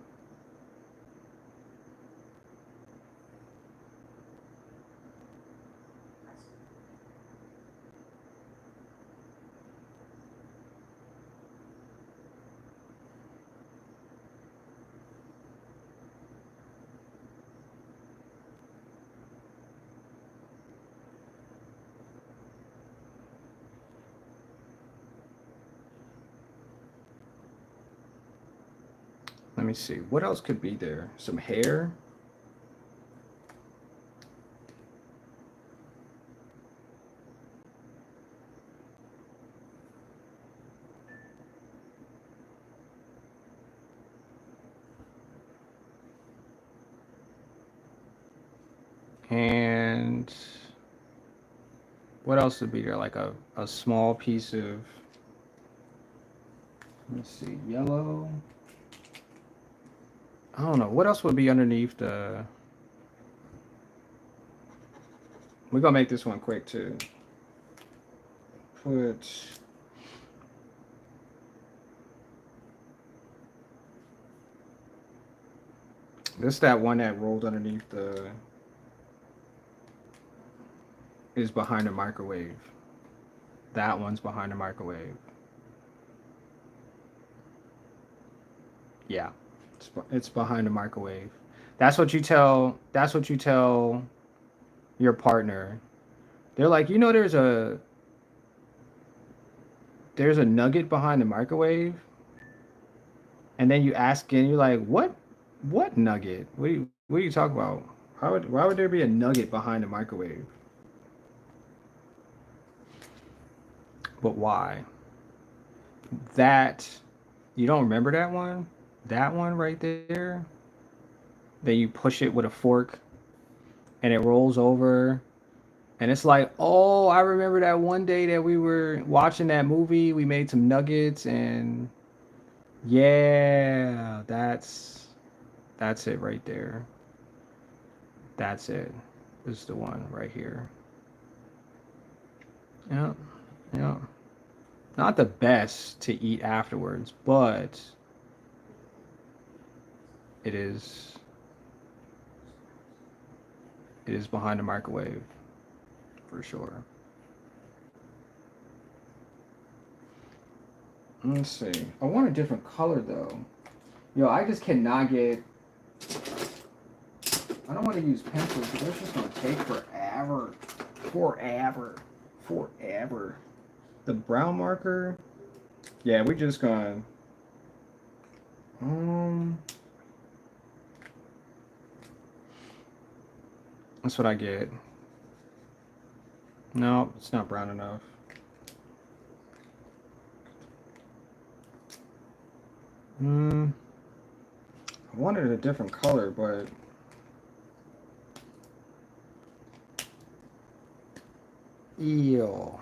Let me see. What else could be there? Some hair. And what else would be there? Like a small piece of, let's see, yellow. I don't know. What else would be underneath the. We're going to make this one quick too. Put. This that one that rolled underneath the. Is behind the microwave. That one's behind the microwave. Yeah. It's behind the microwave. That's what you tell. That's what you tell your partner. They're like, you know, there's a nugget behind the microwave, and then you ask, and you're like, what nugget? What are you talking about? Why would there be a nugget behind the microwave? But why? That you don't remember that one? That one right there. Then you push it with a fork, and it rolls over. And it's like, oh, I remember that one day that we were watching that movie. We made some nuggets, and yeah, that's it right there. That's it. This is the one right here. Yeah, yeah. Not the best to eat afterwards, but it is it is behind the microwave for sure. Let's see. I want a different color though. Yo, I just cannot get. I don't want to use pencils because that's just gonna take forever. Forever. Forever. The brown marker. Yeah, we just gonna. Um, that's what I get. No, it's not brown enough. Hmm. I wanted a different color, but ew.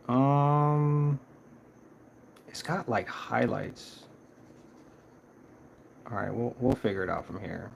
Um, it's got like highlights. All right, we'll figure it out from here.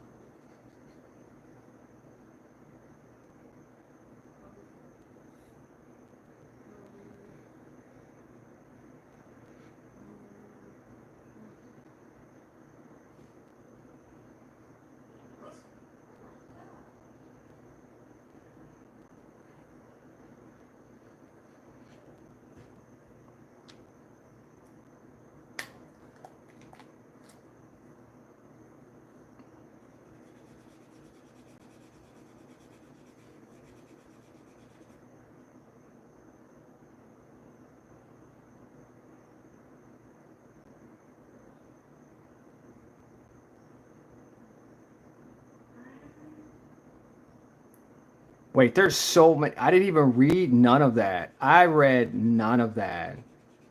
Wait, there's so many. I didn't even read none of that. I read none of that.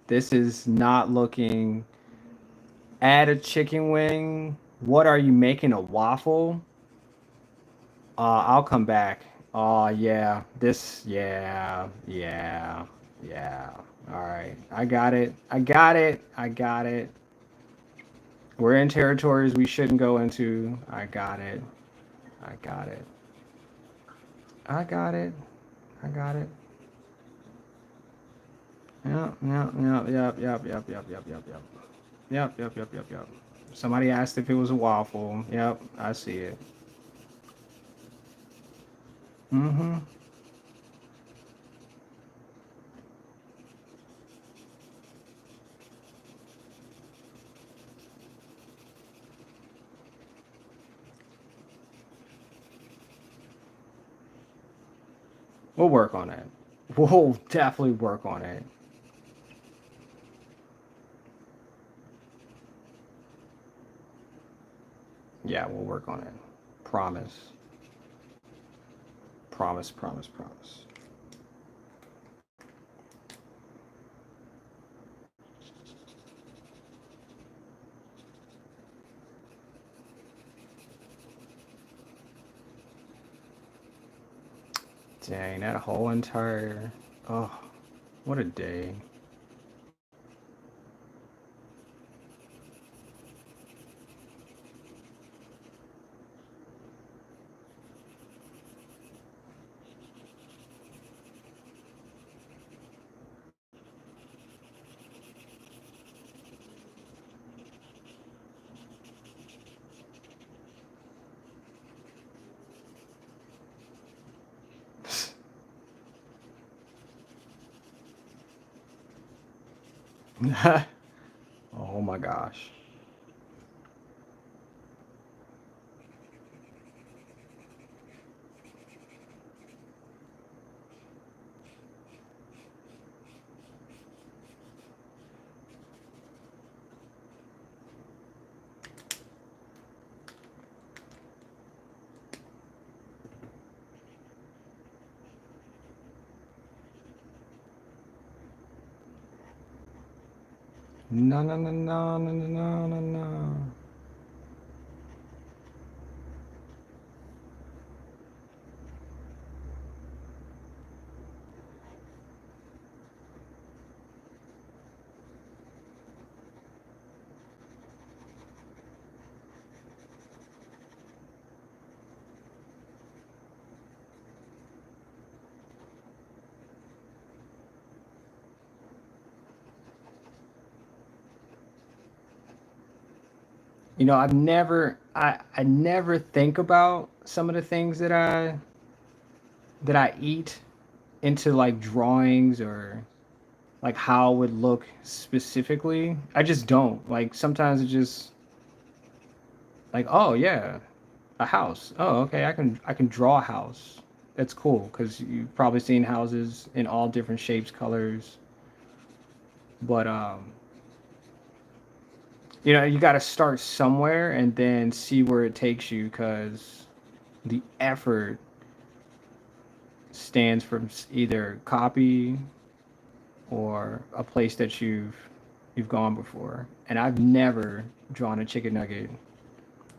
This is not looking. Add a chicken wing. What are you making, a waffle? I'll come back. Yeah. Yeah. All right. I got it. I got it. I got it. We're in territories we shouldn't go into. I got it. I got it. I got it. I got it. Yep. Yep. Somebody asked if it was a waffle. Yep, I see it. Mm-hmm. We'll work on it. We'll definitely work on it. Yeah, we'll work on it. Promise. Promise. Dang, that whole entire. Oh, what a day. Oh my gosh. No. I never think about some of the things that I eat into like drawings or like how it would look specifically. I just don't. Like sometimes it just like, oh yeah, a house. Oh, okay, I can draw a house. That's cool because you've probably seen houses in all different shapes, colors. But You know, you got to start somewhere and then see where it takes you, because the effort stands from either copy or a place that you've gone before. And I've never drawn a chicken nugget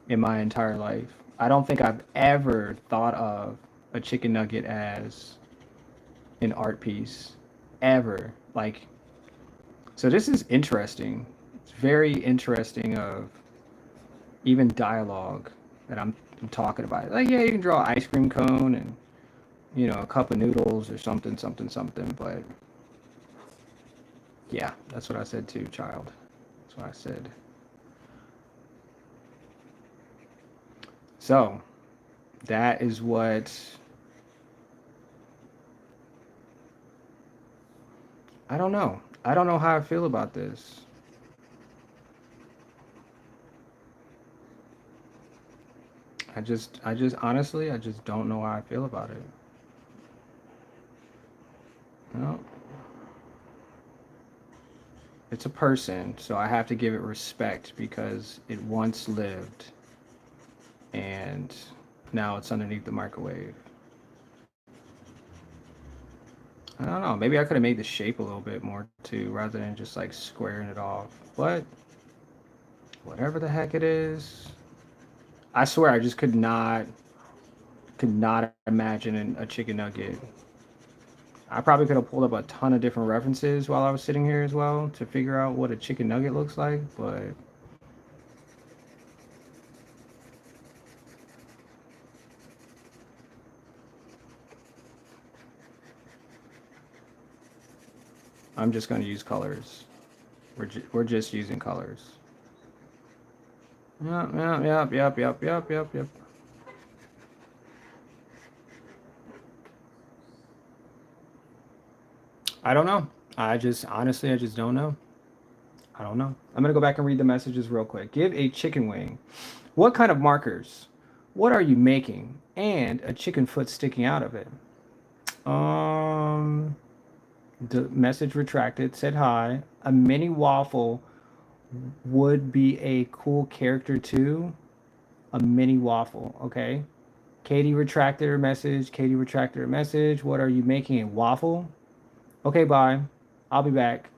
in my entire life. I don't think I've ever thought of a chicken nugget as an art piece ever. Like, so this is interesting. It's very interesting of even dialogue that I'm talking about. Like, yeah, you can draw an ice cream cone and, you know, a cup of noodles or something, something, something. But yeah, that's what I said too, child. That's what I said. So that is what I don't know. I don't know how I feel about this. I just honestly, I just don't know how I feel about it. You know, it's a person, so I have to give it respect because it once lived and now it's underneath the microwave. I don't know. Maybe I could have made the shape a little bit more too, rather than just like squaring it off. But whatever the heck it is, I swear I just could not imagine a chicken nugget. I probably could have pulled up a ton of different references while I was sitting here as well to figure out what a chicken nugget looks like, but I'm just going to use colors. We're just using colors. Yep, yep, yep, yep, yep, yep, yep, yep. I don't know. I just honestly, I just don't know. I don't know. I'm gonna go back and read the messages real quick. Give a chicken wing. What kind of markers? What are you making? And a chicken foot sticking out of it. Um, the message retracted. Said hi. A mini waffle would be a cool character too. A mini waffle. Okay. Katie retracted her message. Katie retracted her message. What are you making? A waffle? Okay, bye. I'll be back.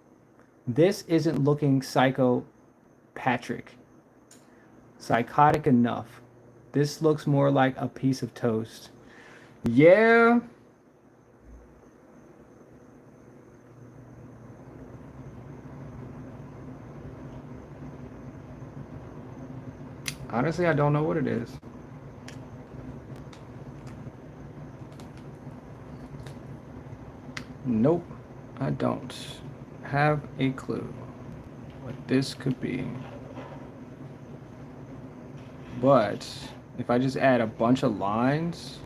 This isn't looking psycho Patrick. Psychotic enough. This looks more like a piece of toast. Yeah. Honestly, I don't know what it is. Nope. I don't have a clue what this could be. But if I just add a bunch of lines,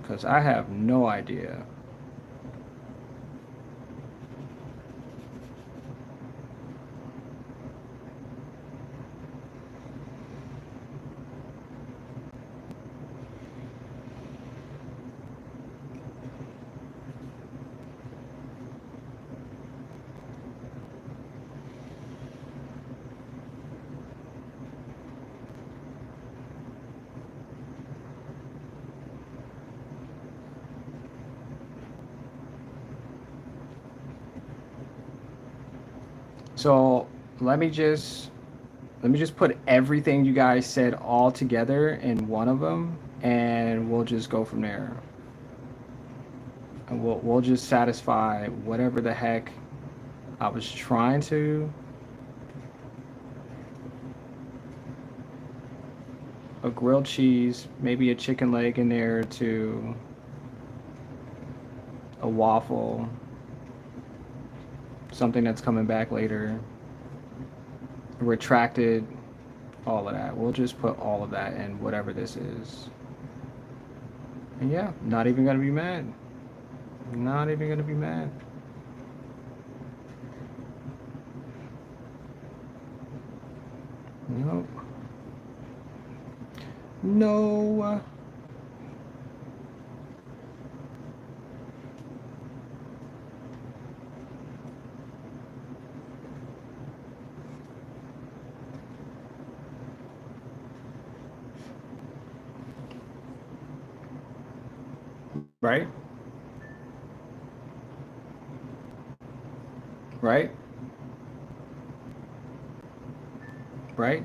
because I have no idea. So let me just let me just put everything you guys said all together in one of them, and we'll just go from there. And we'll just satisfy whatever the heck I was trying to. A grilled cheese, maybe a chicken leg in there to a waffle, something that's coming back later, retracted, all of that. We'll just put all of that in whatever this is. And yeah, not even gonna be mad. Not even gonna be mad. Nope. No. Right? Right? Right?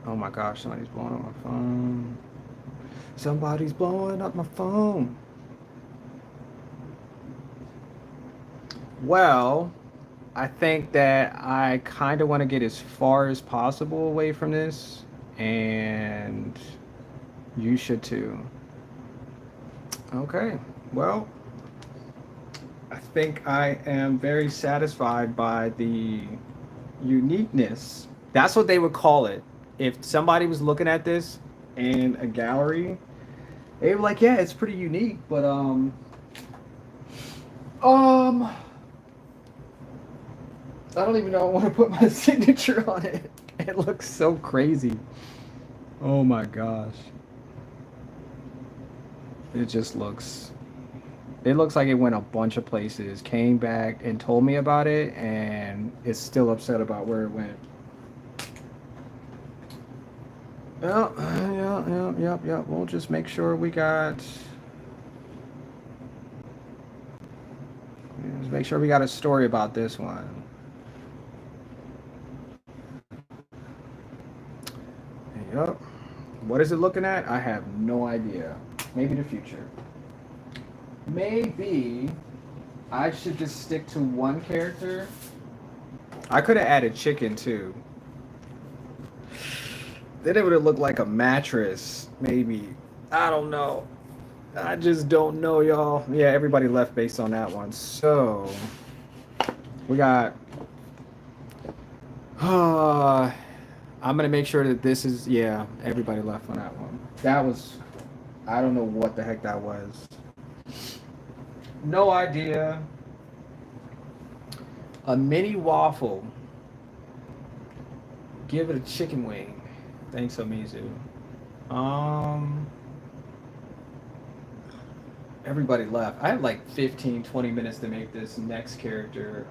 Oh my gosh, somebody's blowing up my phone. Somebody's blowing up my phone. Well, I think that I kind of want to get as far as possible away from this, and you should too. Okay, well, I think I am very satisfied by the uniqueness. That's what they would call it. If somebody was looking at this in a gallery, they were like, "Yeah, it's pretty unique," but um, I don't even know I want to put my signature on it. It looks so crazy. Oh my gosh. It just looks. It looks like it went a bunch of places, came back and told me about it, and is still upset about where it went. Yeah. We'll just make sure we got. Just make sure we got a story about this one. Yep. What is it looking at? I have no idea. Maybe the future. Maybe I should just stick to one character. I could have added chicken too. Then it would have looked like a mattress, maybe. I don't know. I just don't know, y'all. Yeah, everybody left based on that one. So we got. I'm gonna make sure that this is. Yeah, everybody left on that one. That was. I don't know what the heck that was. No idea. A mini waffle. Give it a chicken wing. Thanks, Amizu. Um, everybody left. I have like 15, 20 minutes to make this next character.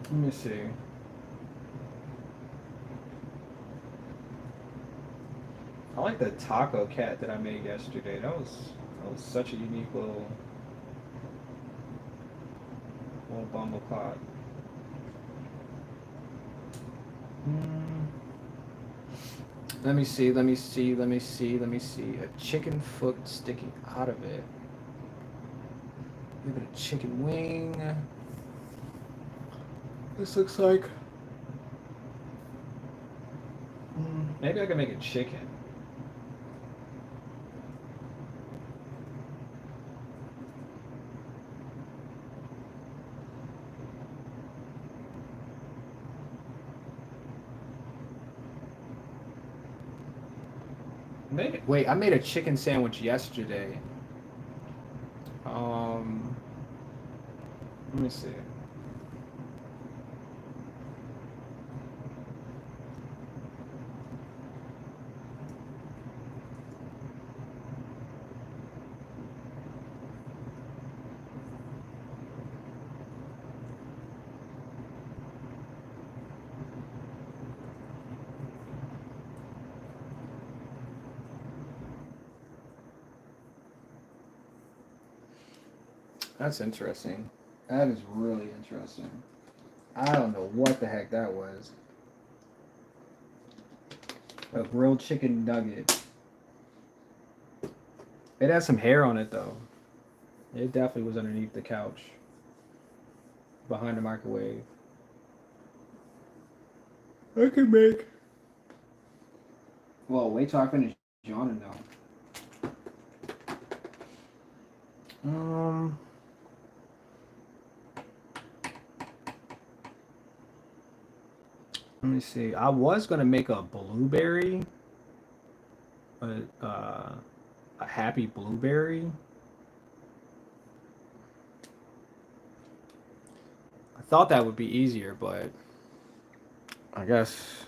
Let me see. I like the taco cat that I made yesterday. That was such a unique little bumble clock. Mm. Let me see. A chicken foot sticking out of it. Give it a chicken wing. This looks like. Maybe I can make a chicken. Wait, I made a chicken sandwich yesterday. Um, Let me see. That's interesting. That is really interesting. I don't know what the heck that was. A grilled chicken nugget. It has some hair on it though. It definitely was underneath the couch, behind the microwave. I can make. Well, wait till I finish yawning though. Um, Let me see. I was gonna make a blueberry, a happy blueberry. Thought that would be easier, but I guess,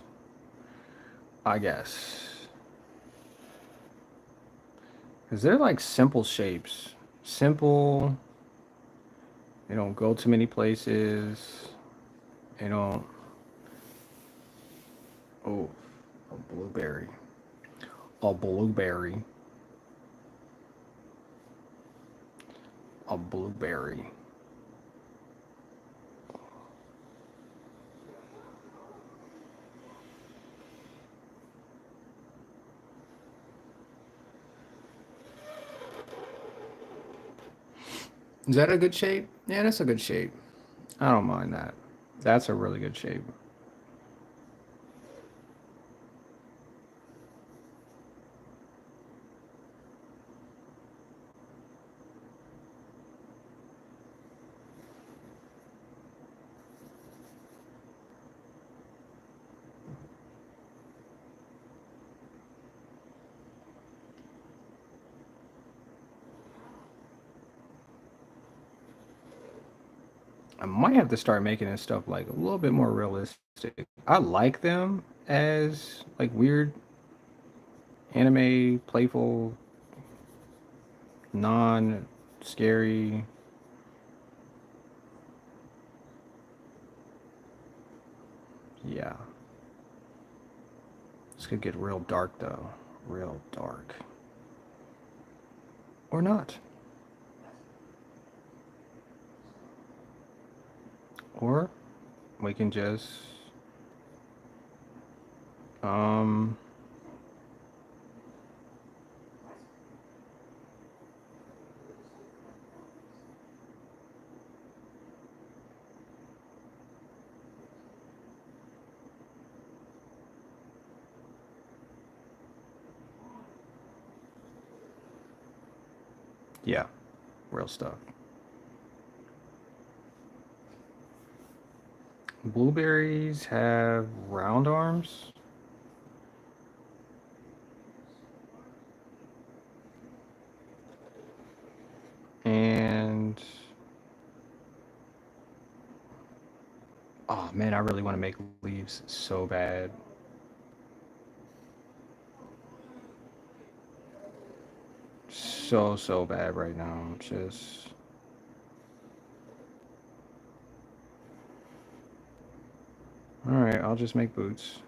I guess. Because they're like simple shapes. Simple, they don't go to many places. They don't, oh, a blueberry. A blueberry. A blueberry. Is that a good shape? Yeah, that's a good shape. I don't mind that. That's a really good shape. I might have to start making this stuff like a little bit more realistic. I like them as like weird anime, playful, non scary. Yeah. This could get real dark though. Real dark. Or not. Or we can just um yeah, real stuff. Blueberries have round arms. And oh man, I really want to make leaves so bad. So bad right now. Just all right, I'll just make boots.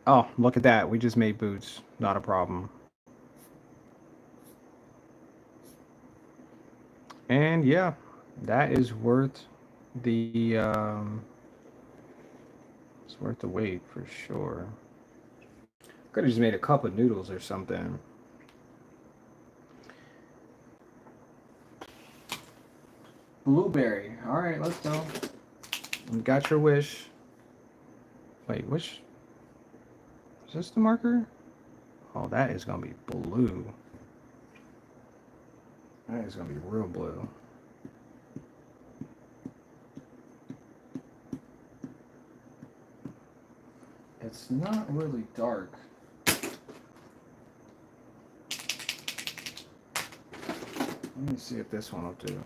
Oh, look at that. We just made boots. Not a problem. And yeah, that is worth the it's worth the wait for sure. Could have just made a cup of noodles or something. Blueberry. All right, let's go. You got your wish. Wait, which is this the marker? Oh, that is gonna be blue. That is gonna be real blue. It's not really dark. Let me see if this one will do.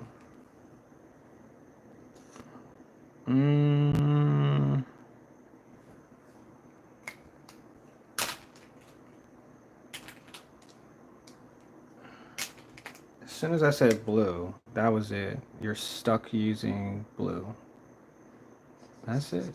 Mm, as soon as I said blue, that was it. You're stuck using blue. That's it.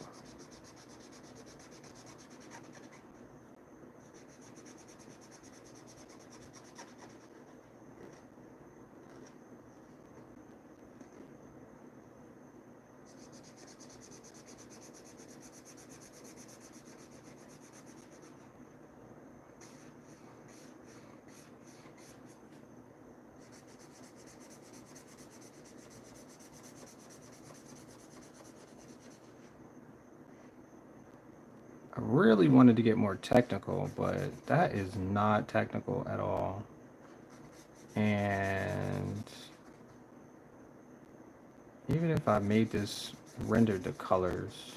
I really wanted to get more technical, but that is not technical at all. And even if I made this rendered the colors,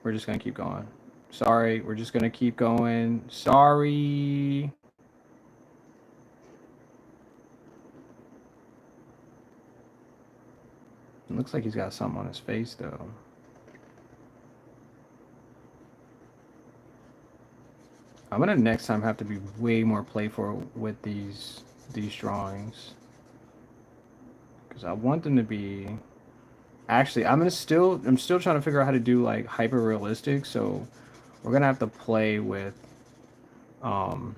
we're just gonna keep going. Sorry, we're just gonna keep going. Sorry. It looks like he's got something on his face though. I'm gonna next time have to be way more playful with these drawings because I want them to be. Actually, I'm still trying to figure out how to do like hyper realistic. So we're gonna have to play with um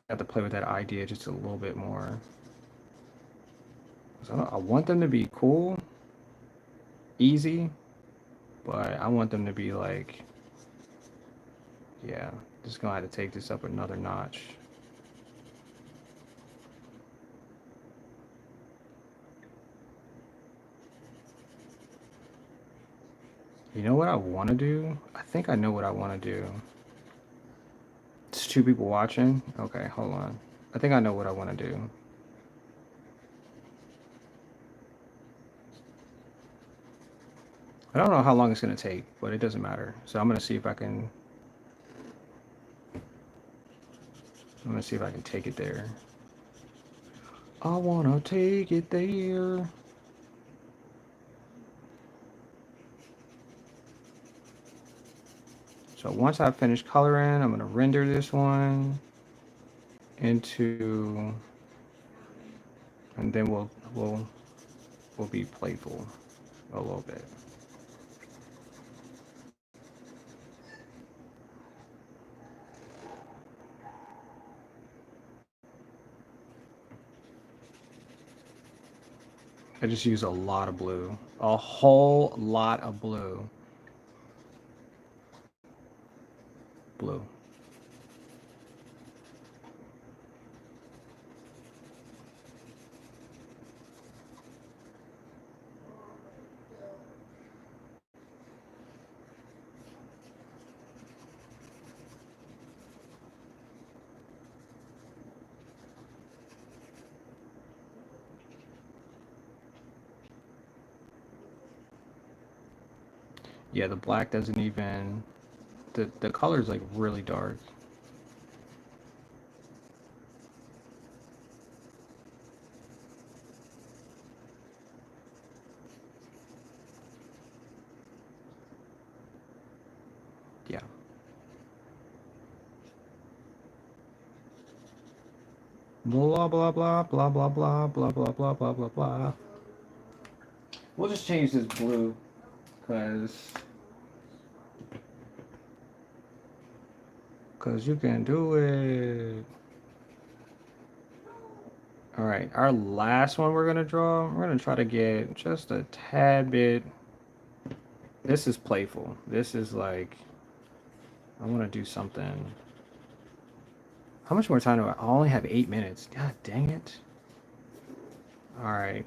have to play with that idea just a little bit more. So I want them to be cool, easy, but I want them to be like, yeah, just gonna have to take this up another notch. You know what I want to do? I think I know what I want to do. It's two people watching. Okay, hold on. I think I know what I want to do. I don't know how long it's going to take, but it doesn't matter. So I'm going to see if I can. I'm going to see if I can take it there. I want to take it there. So once I finish coloring, I'm going to render this one into, and then we'll be playful a little bit. I just use a lot of blue, a whole lot of blue. Blue. Yeah, the black doesn't even, the color is like really dark. Yeah. Blah blah blah blah blah blah blah blah blah blah blah blah. We'll just change this blue, cause you can do it. All right, our last one we're gonna draw. We're gonna try to get just a tad bit. This is playful. This is like, I want to do something. How much more time do I only have 8 minutes? God dang it. All right.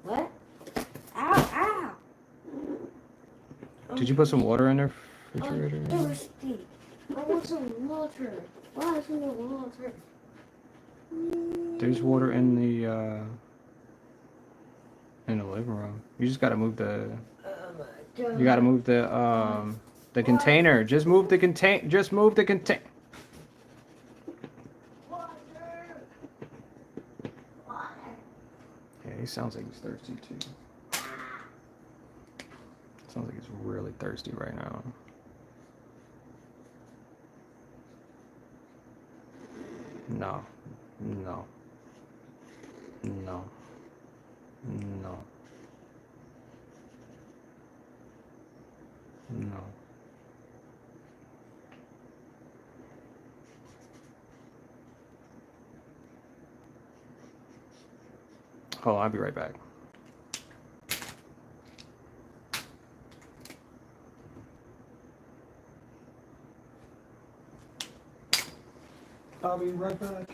What? Ow, ow! Did you put some water in the I'm refrigerator? thirsty. I want some water. Why isn't there water? There's water in the living room. You just gotta move the. Oh my god. You gotta move the container. Just move the contain. Just move the contain. Yeah, he sounds like he's thirsty too. Sounds like he's really thirsty right now. No, no, no, no, no. Hold on, I'll be right back. I'll be right back.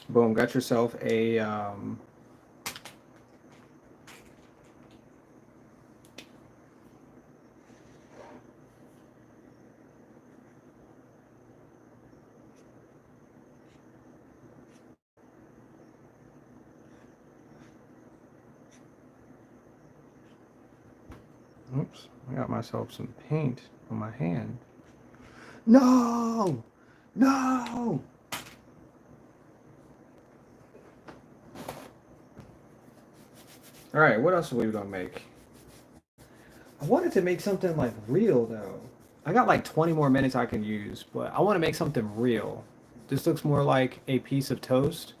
Boom, got yourself a oops, I got myself some paint on my hand. No! No! All right, what else are we gonna make? I wanted to make something like real though. I got like 20 more minutes I can use, but I want to make something real. This looks more like a piece of toast.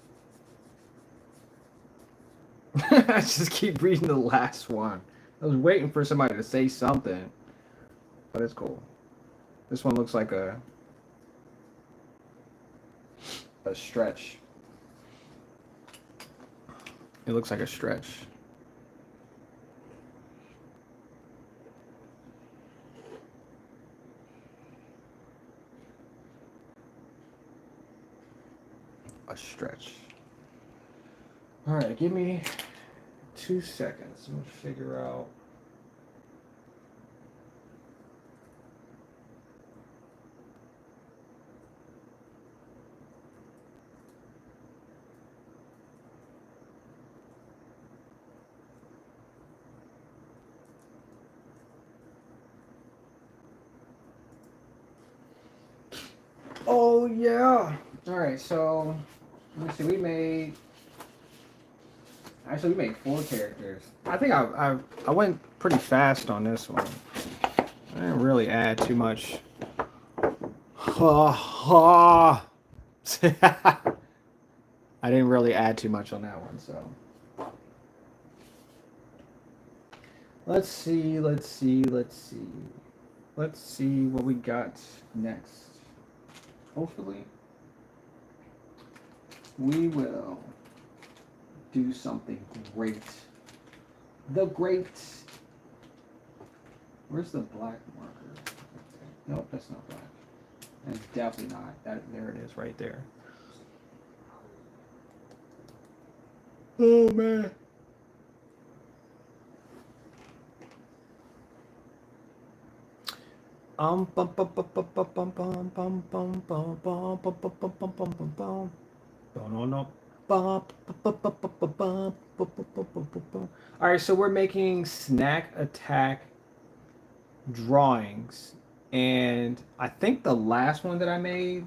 I just keep reading the last one. I was waiting for somebody to say something, but it's cool. This one looks like a stretch. It looks like a stretch. A stretch. All right, give me 2 seconds. I'm gonna figure out. Oh yeah. All right, so let me see. We made 4 characters. I think I went pretty fast on this one. I didn't really add too much. Ha ha. I didn't really add too much on that one, so. Let's see. Let's see what we got next. Hopefully, we will do something great. The great. Where's the black marker? Nope, that's not black. That's definitely not. There it is, right there. Oh man. Bum bum bum bum bum bum bum bum bum bum bum bum bum bum bum bum bum bum. No, no. All right, so we're making snack attack drawings, and I think the last one that I made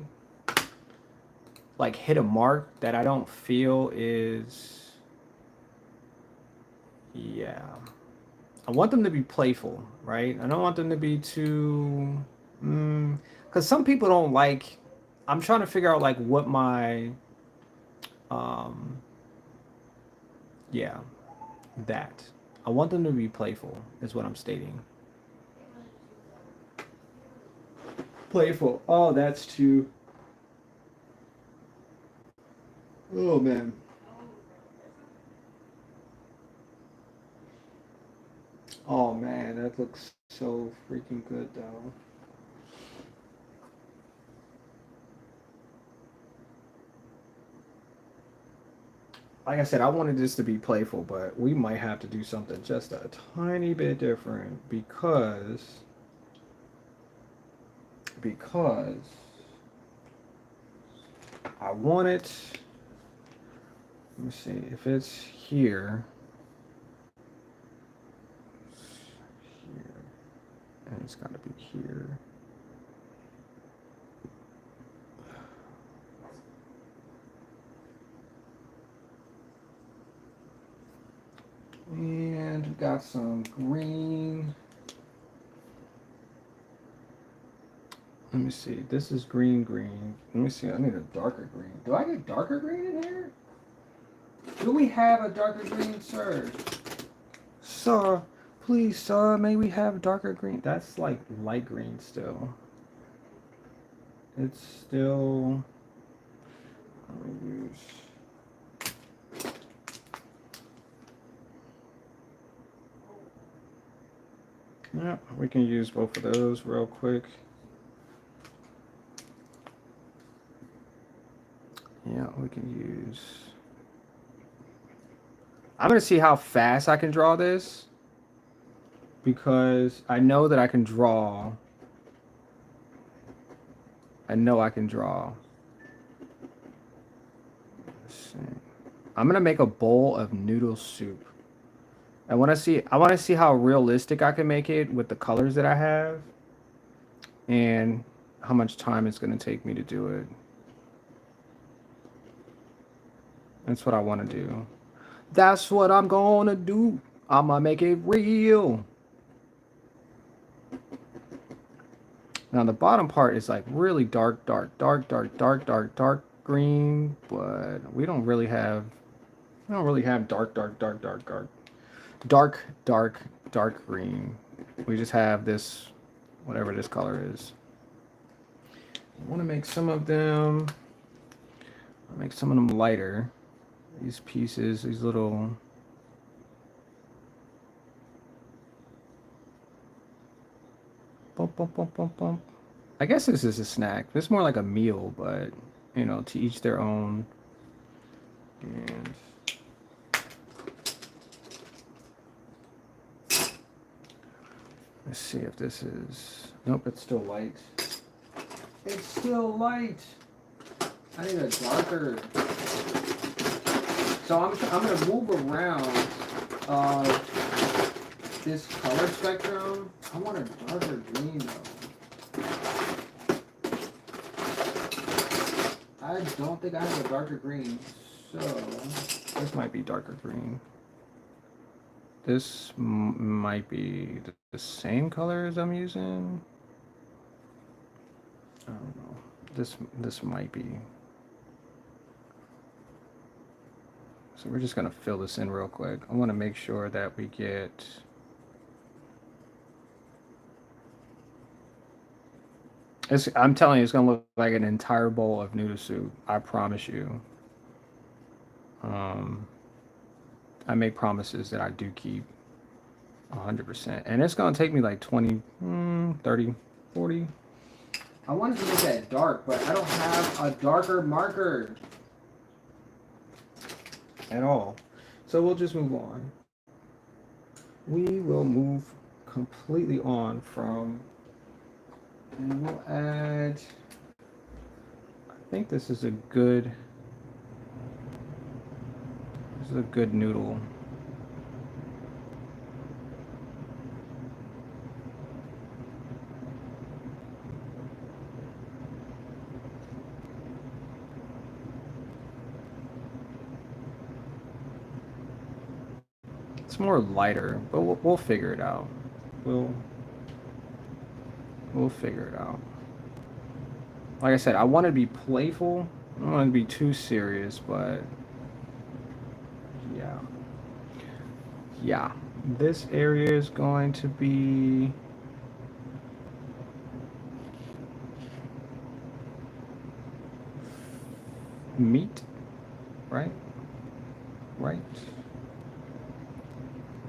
like hit a mark that I don't feel is, yeah. I want them to be playful, right? I don't want them to be too, because some people don't like. I'm trying to figure out like what my, um, yeah, that. I want them to be playful, is what I'm stating. Playful. Oh, that's too. Oh man. Oh man, that looks so freaking good though. Like I said, I wanted this to be playful, but we might have to do something just a tiny bit different because I want it. Let me see if it's here, and it's got to be here. And we got some green. Let me see. This is green. Let me see. I need a darker green. Do I get darker green in here? Do we have a darker green, sir? Sir, please, sir, may we have darker green? That's like light green still. It's still. Let me use. Yeah, we can use both of those real quick. Yeah, we can use. I'm gonna see how fast I can draw this because I know that I can draw. I know I can draw. Let's see. I'm gonna make a bowl of noodle soup. I want to see how realistic I can make it with the colors that I have and how much time it's going to take me to do it. That's what I want to do. That's what I'm going to do. I'm going to make it real. Now the bottom part is like really dark, dark, dark, dark, dark, dark, dark green, but we don't really have dark, dark, dark, dark, dark, dark, dark, dark green. We just have this, whatever this color is. I want to make some of them. I'll make some of them lighter. These pieces, these little. Bump, bump, bump, bump, bump. I guess this is a snack. It's more like a meal, but you know, to each their own. And let's see if this is. Nope, it's still light. It's still light. I need a darker. So I'm gonna move around this color spectrum. I want a darker green though. I don't think I have a darker green, so this might be darker green. This might be the same color as I'm using. I don't know. This might be. So we're just gonna fill this in real quick. I want to make sure that we get. I'm telling you, it's gonna look like an entire bowl of noodle soup. I promise you. I make promises that I do keep 100%. And it's gonna take me like 20, 30, 40. I wanted to make that dark, but I don't have a darker marker at all. So we'll just move on. We will move completely on from, and we'll add, I think this is a good noodle. It's more lighter, but we'll figure it out. We'll figure it out. Like I said, I want to be playful. I don't want to be too serious, but yeah. Yeah. This area is going to be meat, right? Right.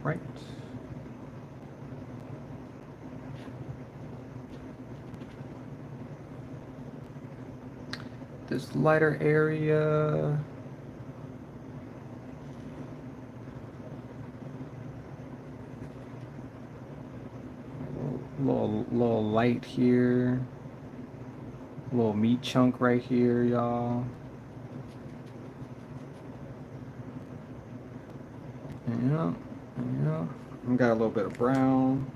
Right. This lighter area. Little light here. Little meat chunk right here, y'all. Yeah, yeah. We got a little bit of brown.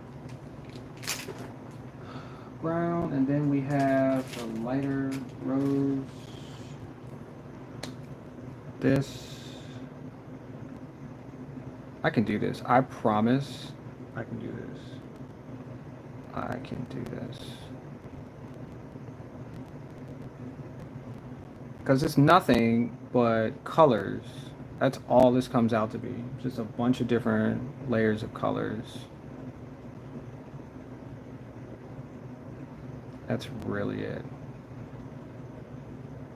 Brown, and then we have a lighter rose. This. I can do this. I promise I can do this. I can do this. Because it's nothing but colors. That's all this comes out to be. Just a bunch of different layers of colors. That's really it.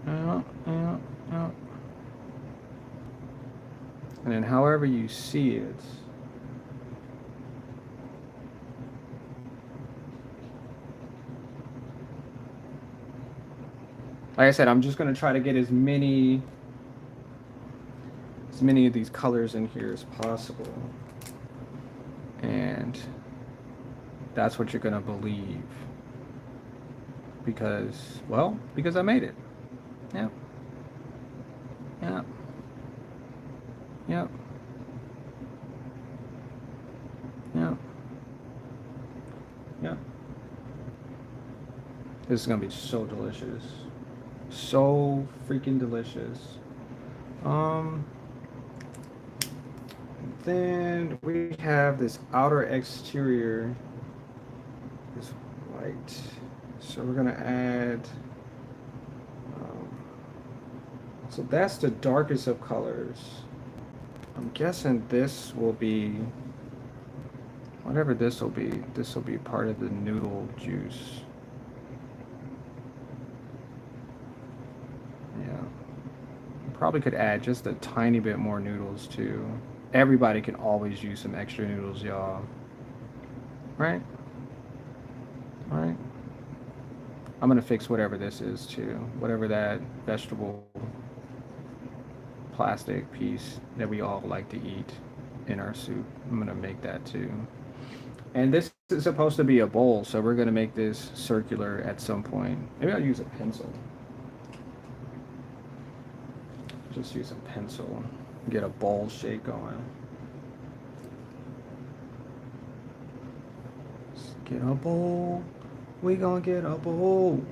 Yeah, yeah, yeah. And then however you see it, Like I said, I'm just gonna try to get as many of these colors in here as possible, and that's what you're gonna believe because, well, because I made it. Yep, yep, yep, yep, yep. This is gonna be so delicious, so freaking delicious. Um, then we have this outer exterior is white, so we're gonna add. Um, so that's the darkest of colors. I'm guessing this will be whatever this will be. This will be part of the noodle juice. Yeah, probably could add just a tiny bit more noodles too. Everybody can always use some extra noodles, y'all. Right? Right? I'm gonna fix whatever this is too. Whatever that vegetable plastic piece that we all like to eat in our soup. I'm gonna make that too. And this is supposed to be a bowl, so we're gonna make this circular at some point. Maybe I'll use a pencil. Just use a pencil. Get a bowl shape going. Let's get a bowl. We gonna get a bowl.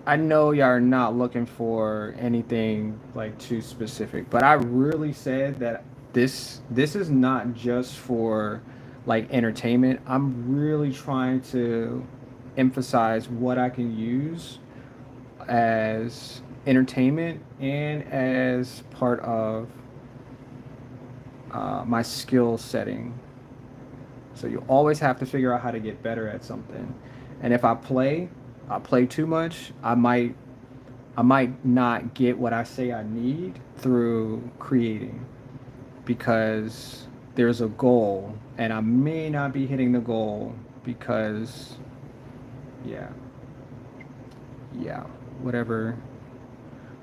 I know y'all are not looking for anything like too specific, but I really said that this is not just for like entertainment. I'm really trying to emphasize what I can use as entertainment and as part of my skill setting. So you always have to figure out how to get better at something. And if I play too much, I might not get what I say I need through creating because there's a goal and I may not be hitting the goal because yeah, yeah, whatever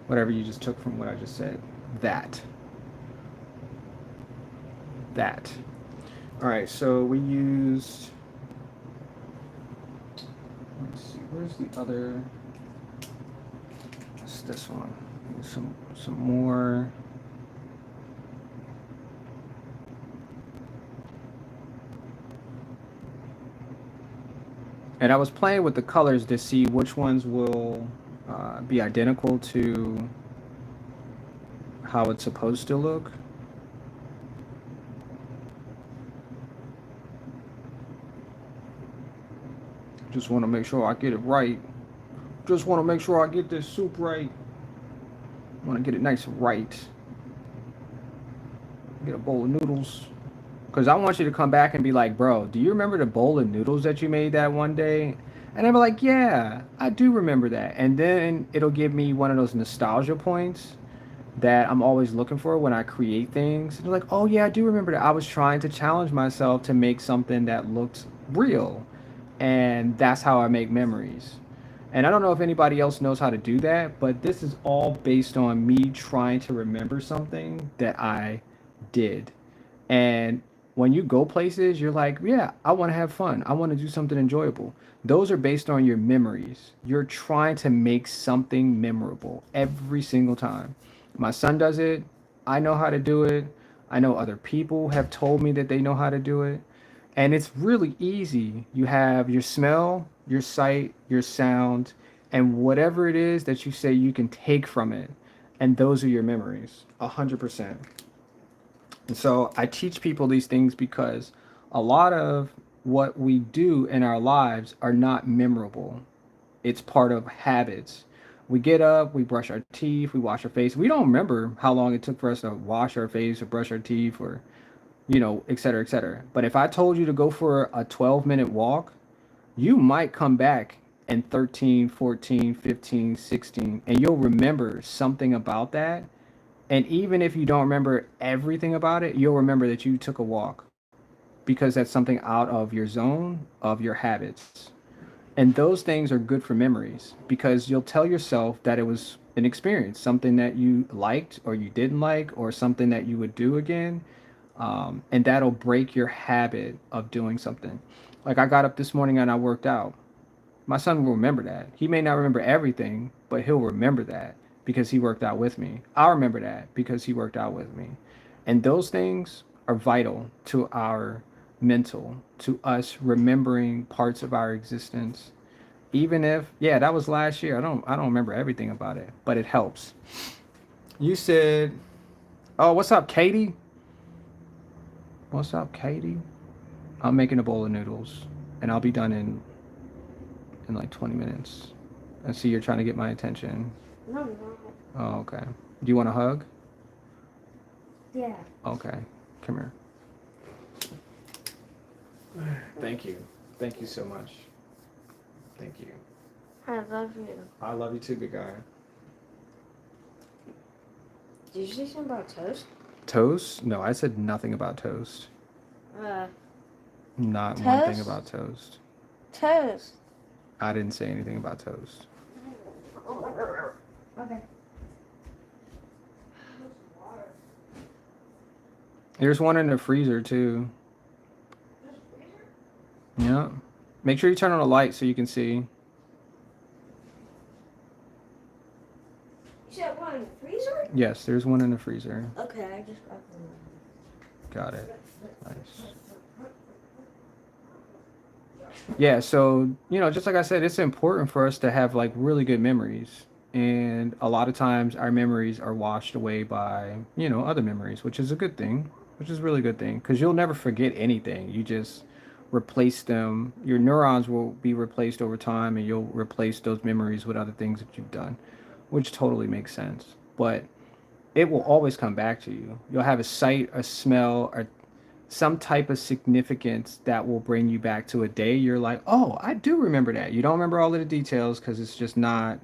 whatever you just took from what I just said. That. That. All right, so we used let's see, where's the other it's this one. Some more. And I was playing with the colors to see which ones will be identical to how it's supposed to look. Just want to make sure I get it right. Just want to make sure I get this soup right. Want to get it nice and right. Get a bowl of noodles. Because I want you to come back and be like, bro, do you remember the bowl of noodles that you made that one day? And I'll be like, yeah, I do remember that. And then it'll give me one of those nostalgia points that I'm always looking for when I create things. And they're like, oh, yeah, I do remember that. I was trying to challenge myself to make something that looked real. And that's how I make memories. And I don't know if anybody else knows how to do that, but this is all based on me trying to remember something that I did. And when you go places, you're like, yeah, I want to have fun. I want to do something enjoyable. Those are based on your memories. You're trying to make something memorable every single time. My son does it. I know how to do it. I know other people have told me that they know how to do it. And it's really easy. You have your smell, your sight, your sound, and whatever it is that you say you can take from it. And those are your memories, 100%. And so I teach people these things because a lot of what we do in our lives are not memorable. It's part of habits. We get up, we brush our teeth, we wash our face. We don't remember how long it took for us to wash our face or brush our teeth or, et cetera, et cetera. But if I told you to go for a 12-minute walk, you might come back and 13, 14, 15, 16, and you'll remember something about that. And even if you don't remember everything about it, you'll remember that you took a walk because that's something out of your zone of your habits. And those things are good for memories because you'll tell yourself that it was an experience, something that you liked or you didn't like, or something that you would do again. And that'll break your habit of doing something. Like I got up this morning and I worked out. My son will remember that. He may not remember everything, but he'll remember that because he worked out with me. I'll remember that because he worked out with me. And those things are vital to our mental, to us remembering parts of our existence. Even if, yeah, that was last year. I don't remember everything about it, but it helps. You said, "Oh, what's up, Katie? What's up, Katie?" I'm making a bowl of noodles and I'll be done in like 20 minutes. I see you're trying to get my attention. No, no. Oh, okay. Do you want a hug? Yeah. Okay. Come here. Thank you. Thank you so much. Thank you. I love you. I love you too, big guy. Did you say something about toast? Toast? No, I said nothing about toast. Uh, Not one thing toast? about toast. Toast. I didn't say anything about toast. Okay. There's one in the freezer too. Yeah. Make sure you turn on the light so you can see. You said one in the freezer? Yes, there's one in the freezer. Okay, I just got them. Got it. Nice. Yeah, so, just like I said, it's important for us to have like really good memories. And a lot of times our memories are washed away by, other memories, which is a good thing, which is a really good thing because you'll never forget anything. You just replace them. Your neurons will be replaced over time and you'll replace those memories with other things that you've done, which totally makes sense. But it will always come back to you. You'll have a sight, a smell, or some type of significance that will bring you back to a day you're like, oh, I do remember that. You don't remember all of the details because it's just not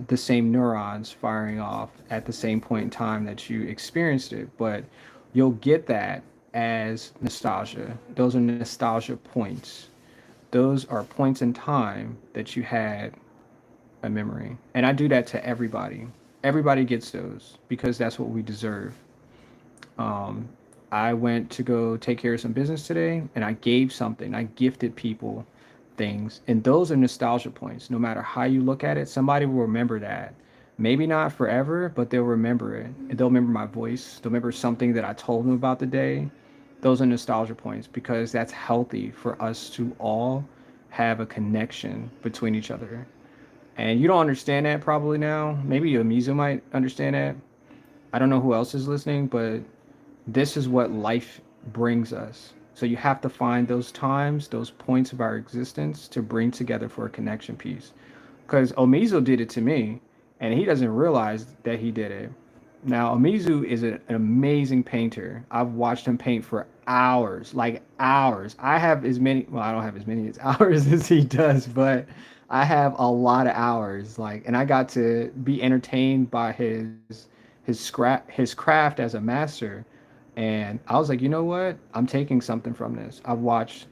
the same neurons firing off at the same point in time that you experienced it, but you'll get that as nostalgia. Those are nostalgia points. Those are points in time that you had a memory. And I do that to everybody. Everybody gets those because that's what we deserve. Um, I went to go take care of some business today and I gave something. I gifted people things. And those are nostalgia points. No matter how you look at it, somebody will remember that. Maybe not forever, but they'll remember it. And they'll remember my voice. They'll remember something that I told them about the day. Those are nostalgia points because that's healthy for us to all have a connection between each other. And you don't understand that probably now. Maybe Amizu might understand that. I don't know who else is listening, but this is what life brings us. So you have to find those times, those points of our existence to bring together for a connection piece. Because Omizu did it to me, and he doesn't realize that he did it. Now, Omizu is an amazing painter. I've watched him paint for hours, like hours. I have as many, well, I don't have as many as hours as he does, but I have a lot of hours. Like, and I got to be entertained by his craft as a master. And I was like, you know what? I'm taking something from this. I've watched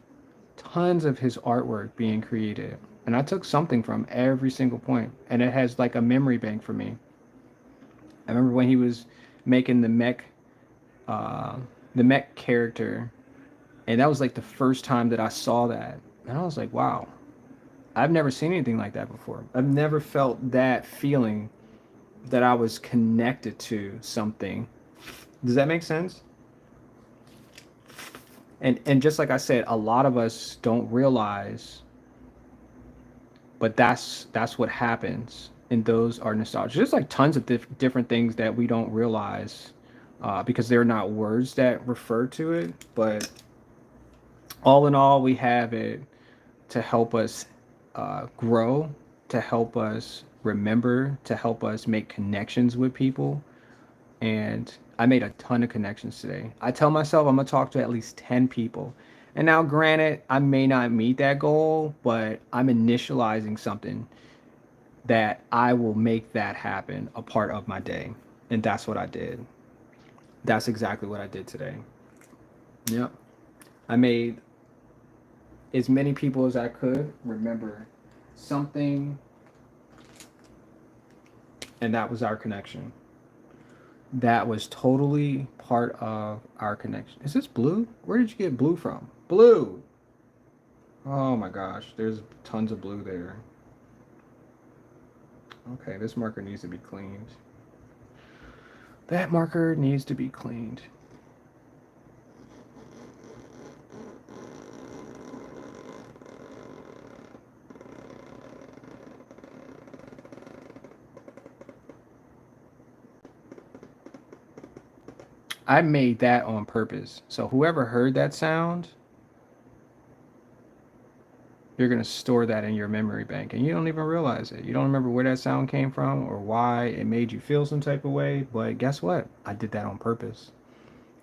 tons of his artwork being created, and I took something from every single point, and it has like a memory bank for me. I remember when he was making uh, the mech character, and that was like the first time that I saw that, and I was like, wow, I've never seen anything like that before. I've never felt that feeling that I was connected to something. Does that make sense? And just like I said, a lot of us don't realize, but that's what happens, and those are nostalgia. There's like tons of different things that we don't realize because they're not words that refer to it. But all in all, we have it to help us grow, to help us remember, to help us make connections with people. And I made a ton of connections today. I tell myself I'm gonna talk to at least 10 people. And now, granted, I may not meet that goal, but I'm initializing something that I will make that happen a part of my day. And that's what I did. That's exactly what I did today. Yep. I made as many people as I could remember something, and that was our connection. That was totally part of our connection. Is this blue? Where did you get blue from? Blue! Oh my gosh, there's tons of blue there. Okay, this marker needs to be cleaned. That marker needs to be cleaned. I made that on purpose. So whoever heard that sound, you're going to store that in your memory bank and you don't even realize it. You don't remember where that sound came from or why it made you feel some type of way. But guess what? I did that on purpose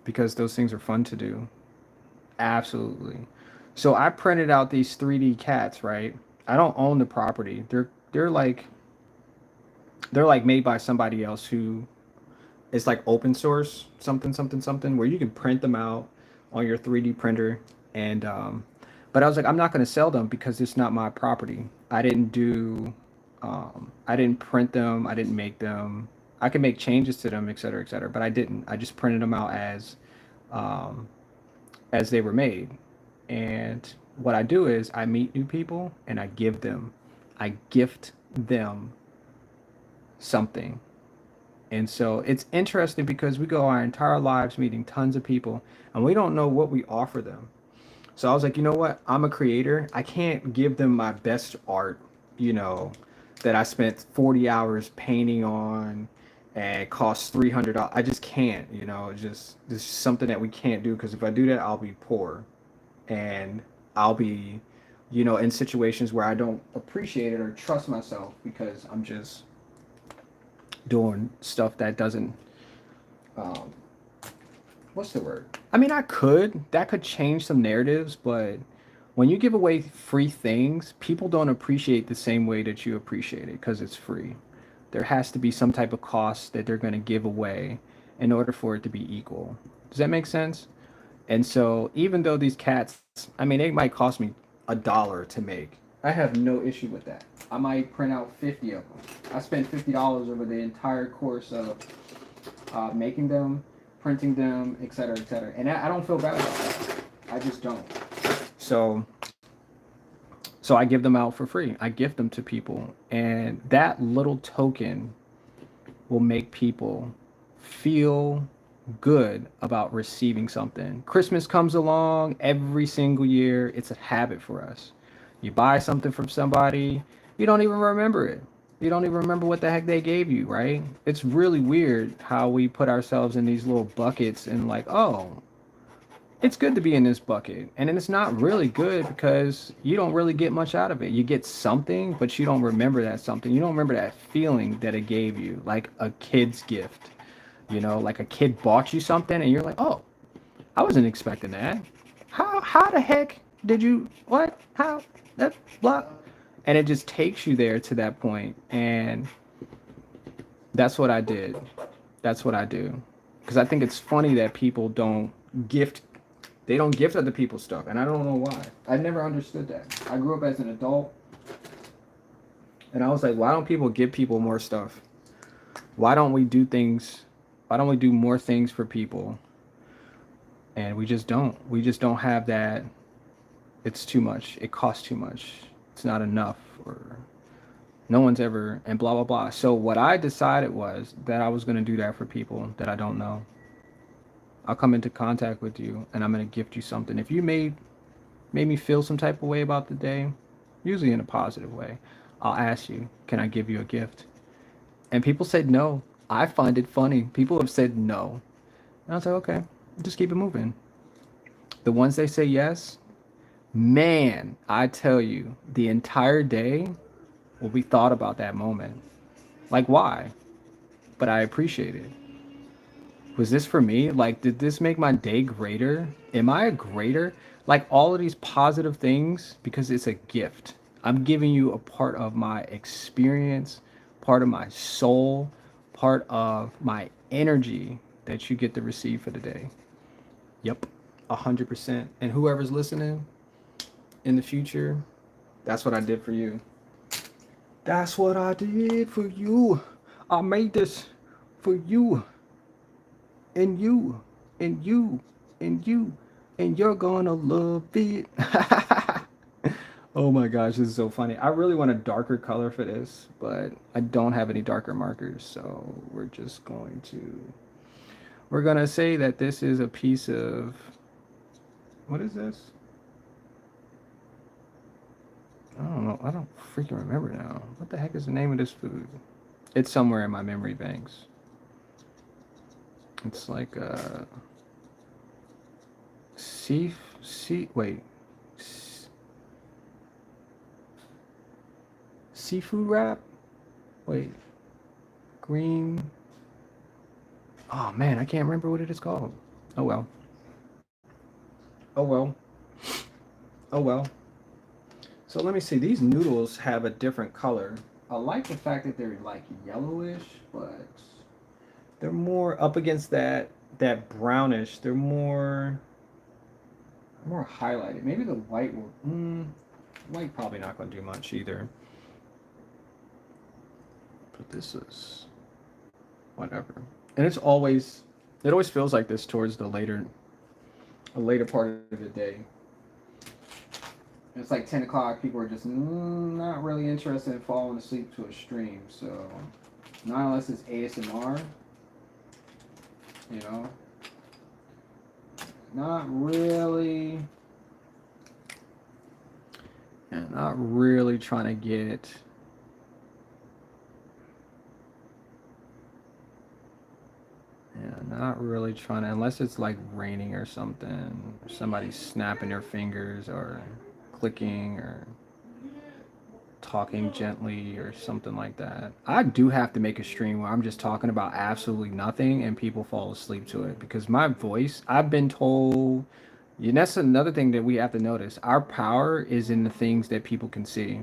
because those things are fun to do. Absolutely. So I printed out these 3D cats, right? I don't own the property. They're like made by somebody else who it's like open source something something something where you can print them out on your 3D printer and but I was like I'm not going to sell them because it's not my property. I didn't print them, I didn't make them. I can make changes to them, etc., etc., but I didn't. I just printed them out um, as they were made. And what I do is I meet new people and I gift them something. And so it's interesting because we go our entire lives meeting tons of people and we don't know what we offer them. So I was like, you know what? I'm a creator. I can't give them my best art, you know, that I spent 40 hours painting on and it costs $300. I just can't, you know, it's just this is something that we can't do because if I do that, I'll be poor and I'll be, you know, in situations where I don't appreciate it or trust myself because I'm just doing stuff that doesn't um, what's the word? I mean, that could change some narratives, but when you give away free things, people don't appreciate the same way that you appreciate it because it's free. There has to be some type of cost that they're going to give away in order for it to be equal. Does that make sense? And so, even though these cats, I mean, they might cost me $1 to make. I have no issue with that. I might print out 50 of them. I spent $50 over the entire course of making them, printing them, etc., etc. And I don't feel bad about that. I just don't. So, so I give them out for free. I gift them to people, and that little token will make people feel good about receiving something. Christmas comes along every single year. It's a habit for us. You buy something from somebody, you don't even remember it. You don't even remember what the heck they gave you, right? It's really weird how we put ourselves in these little buckets and like, oh, it's good to be in this bucket. And then it's not really good because you don't really get much out of it. You get something, but you don't remember that something. You don't remember that feeling that it gave you, like a kid's gift. You know, like a kid bought you something and you're like, oh, I wasn't expecting that. How the heck did you what? How that blah? And it just takes you there to that point. And that's what I did. That's what I do. Because I think it's funny that people don't gift they don't gift other people stuff. And I don't know why. I never understood that. I grew up as an adult and I was like, why don't people give people more stuff? Why don't we do things why don't we do more things for people? And we just don't. We just don't have that. It's too much. It costs too much. It's not enough. Or no one's ever, and blah, blah, blah. So what I decided was that I was going to do that for people that I don't know. I'll come into contact with you and I'm going to gift you something. If you made me feel some type of way about the day, usually in a positive way, I'll ask you, can I give you a gift? And people said no. I find it funny. People have said no. And I was like, okay, just keep it moving. The ones they say yes, man, I tell you, the entire day will be thought about that moment. Like, why? But I appreciate it. Was this for me? Like, did this make my day greater? Am I a greater? Like, all of these positive things, because it's a gift. I'm giving you a part of my experience, part of my soul, part of my energy that you get to receive for the day. Yep, 100%. And whoever's listening in the future, that's what I did for you. That's what I did for you. I made this for you. And you, and you, and you, and you're gonna love it. Oh my gosh, this is so funny. I really want a darker color for this, but I don't have any darker markers, so we're gonna say that this is a piece of, what is this? I don't know. I don't freaking remember now. What the heck is the name of this food? It's somewhere in my memory banks. It's like wait, seafood wrap. Wait, green. Oh man, I can't remember what it is called. Oh well. Oh well. Oh well. So let me see. These noodles have a different color. I like the fact that they're like yellowish, but they're more up against that brownish. They're more highlighted. Maybe the white will. White probably not going to do much either. But this is whatever. And it always feels like this towards a later part of the day. It's like 10 o'clock. People are just not really interested in falling asleep to a stream. So, not unless it's ASMR, you know. Not really. Yeah, not really trying to get. Yeah, not really trying to, unless it's like raining or something, or somebody's snapping their fingers or clicking or talking gently or something like that. I do have to make a stream where I'm just talking about absolutely nothing and people fall asleep to it because my voice, I've been told, and that's another thing that we have to notice. Our power is in the things that people can see.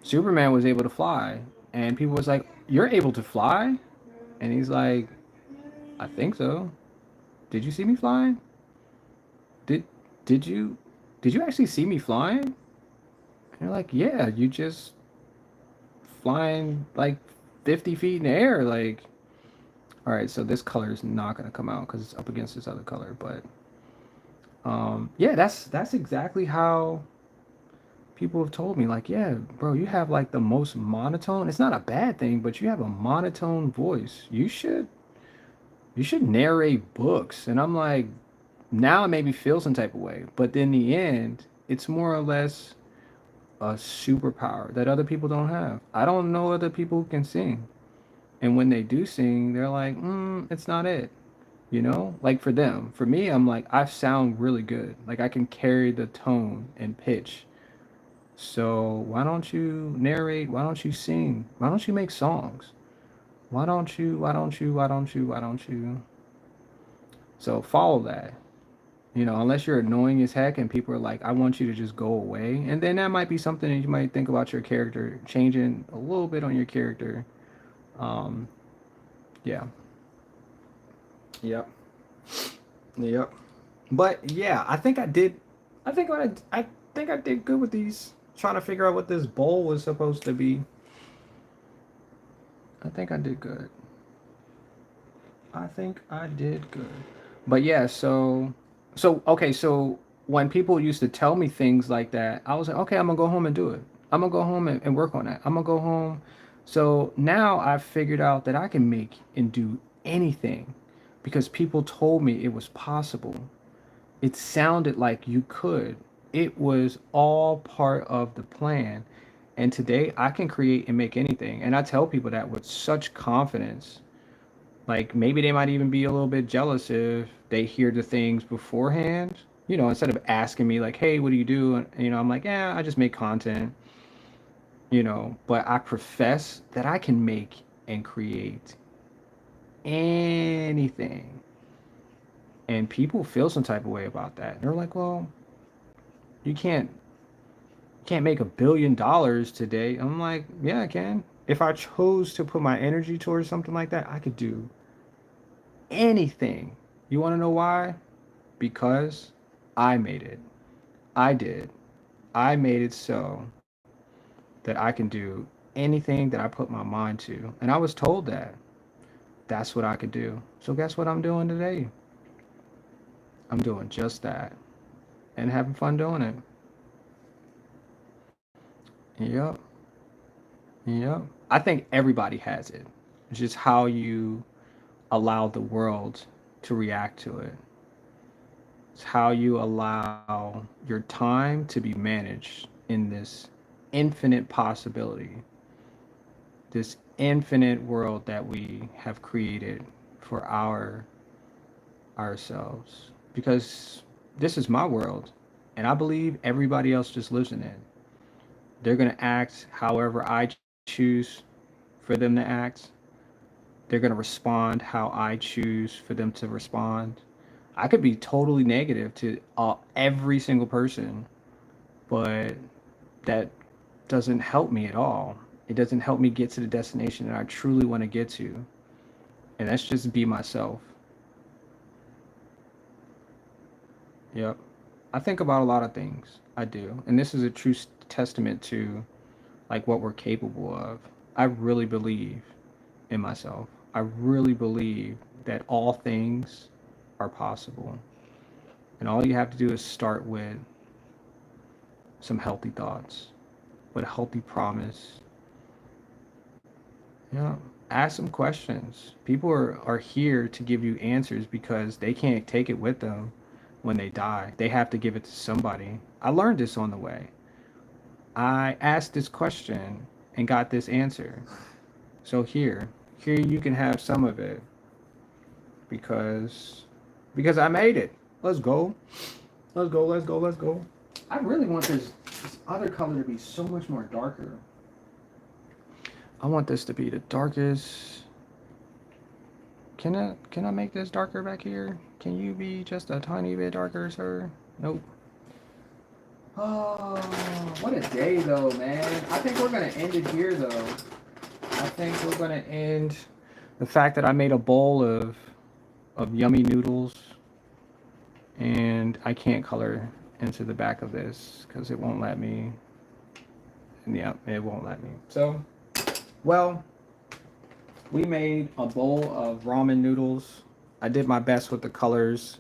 Superman was able to fly, and people was like, "You're able to fly?" And he's like, "I think so. Did you see me flying? Did did you did you actually see me flying?" And they're like, "Yeah, you just flying like 50 feet in the air." Like, all right, so this color is not gonna come out because it's up against this other color. But yeah, that's exactly how people have told me. Like, yeah, bro, you have like the most monotone. It's not a bad thing, but you have a monotone voice. You should narrate books. And I'm like, now it made me feel some type of way. But in the end, it's more or less a superpower that other people don't have. I don't know other people who can sing. And when they do sing, they're like, it's not it. You know? Like for them. For me, I'm like, I sound really good. Like I can carry the tone and pitch. So why don't you narrate? Why don't you sing? Why don't you make songs? Why don't you? So follow that. You know, unless you're annoying as heck and people are like, I want you to just go away. And then that might be something that you might think about your character, changing a little bit on your character. Um, yeah. Yep. Yep. But yeah, I think I think I did good with these. Trying to figure out what this bowl was supposed to be. I think I did good. I think I did good. But yeah, so okay, so when people used to tell me things like that, I was like, okay, I'm gonna go home and do it. I'm gonna go home and work on that. I'm gonna go home. So now I've figured out that I can make and do anything because people told me it was possible. It sounded like you could. It was all part of the plan. And today I can create and make anything. And I tell people that with such confidence. Like maybe they might even be a little bit jealous if they hear the things beforehand. You know, instead of asking me like, "Hey, what do you do?" And, I'm like, "Yeah, I just make content." But I profess that I can make and create anything. And people feel some type of way about that. They're like, well, you can't make $1 billion today. I'm like, yeah, I can. If I chose to put my energy towards something like that, I could do anything. You want to know why? Because I made it. I did. I made it so that I can do anything that I put my mind to. And I was told that that's what I could do. So guess what I'm doing today? I'm doing just that and having fun doing it. Yep. Yep. I think everybody has it. It's just how you allow the world to react to it. It's how you allow your time to be managed in this infinite possibility, this infinite world that we have created for ourselves. Because this is my world, and I believe everybody else just lives in it. They're going to act however I choose for them to act. They're going to respond how I choose for them to respond. I could be totally negative to every single person, but that doesn't help me at all. It doesn't help me get to the destination that I truly want to get to. And that's just be myself. Yep. I think about a lot of things. I do. And this is a true testament to like what we're capable of. I really believe in myself. I really believe that all things are possible. And all you have to do is start with some healthy thoughts, with a healthy promise. Yeah. Ask some questions. People are here to give you answers because they can't take it with them when they die. They have to give it to somebody. I learned this on the way. I asked this question and got this answer. So here you can have some of it because I made it. Let's go. Let's go. Let's go. Let's go. I really want this other color to be so much more darker. I want this to be the darkest. Can I make this darker back here? Can you be just a tiny bit darker, sir? Nope. Oh, what a day though, man. I think we're gonna end it here though. I think we're gonna end the fact that I made a bowl of yummy noodles and I can't color into the back of this because it won't let me. Yeah, it won't let me. So, well, we made a bowl of ramen noodles. I did my best with the colors.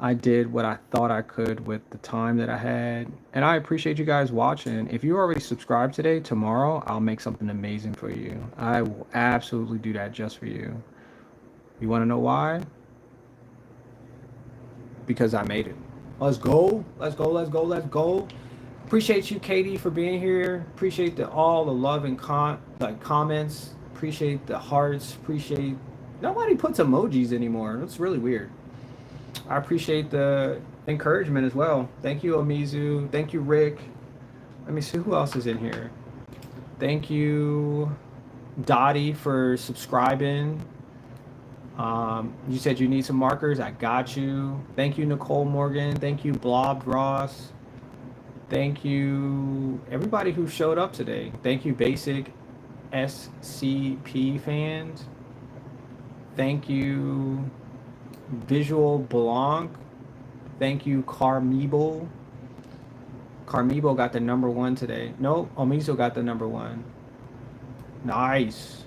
I did what I thought I could with the time that I had. And I appreciate you guys watching. If you already subscribed today, tomorrow I'll make something amazing for you. I will absolutely do that just for you. You want to know why? Because I made it. Let's go. Let's go. Let's go. Let's go. Appreciate you, Katie, for being here. Appreciate all the love and comments. Appreciate the hearts. Appreciate nobody puts emojis anymore. That's really weird. I appreciate the encouragement as well. Thank you, Omizu. Thank you, Rick. Let me see who else is in here. Thank you, Dottie, for subscribing. You said you need some markers. I got you. Thank you, Nicole Morgan. Thank you, Blob Ross. Thank you, everybody who showed up today. Thank you, Basic SCP fans. Thank you, Visual Blanc. Thank you, Carmeeble. Carmeeble got the #1 today. Nope, Omizo got the #1. Nice.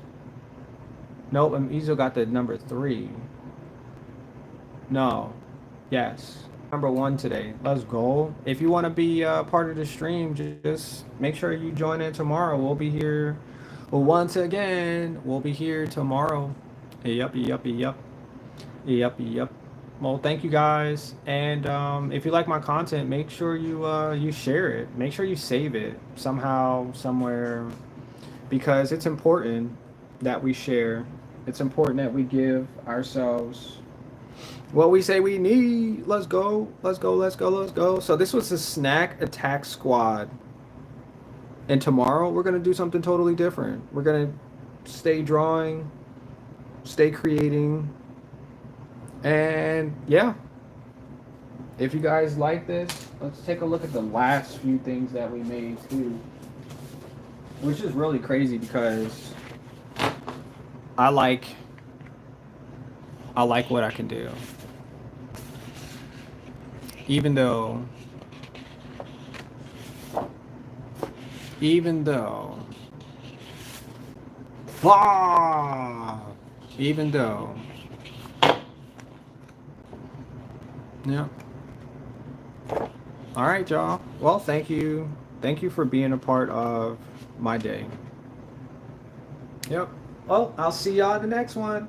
Nope, Omizo got the #3. No. Yes. #1 today. Let's go. If you want to be part of the stream, just make sure you join in tomorrow. We'll be here. Well, once again, we'll be here tomorrow. Yup, yup, yup. Yep, yep. Well, thank you guys, and if you like my content, make sure you share it. Make sure you save it somehow, somewhere, because it's important that we share. It's important that we give ourselves what we say we need. Let's go. Let's go. Let's go. Let's go. So this was the Snack Attack Squad, and tomorrow we're gonna do something totally different. We're gonna stay drawing. stay creating. And yeah, if you guys like this, let's take a look at the last few things that we made too. Which is really crazy because I like I like what I can do. Even though even though ah, even though yeah. All right, y'all. Well, thank you. Thank you for being a part of my day. Yep. Well, I'll see y'all in the next one.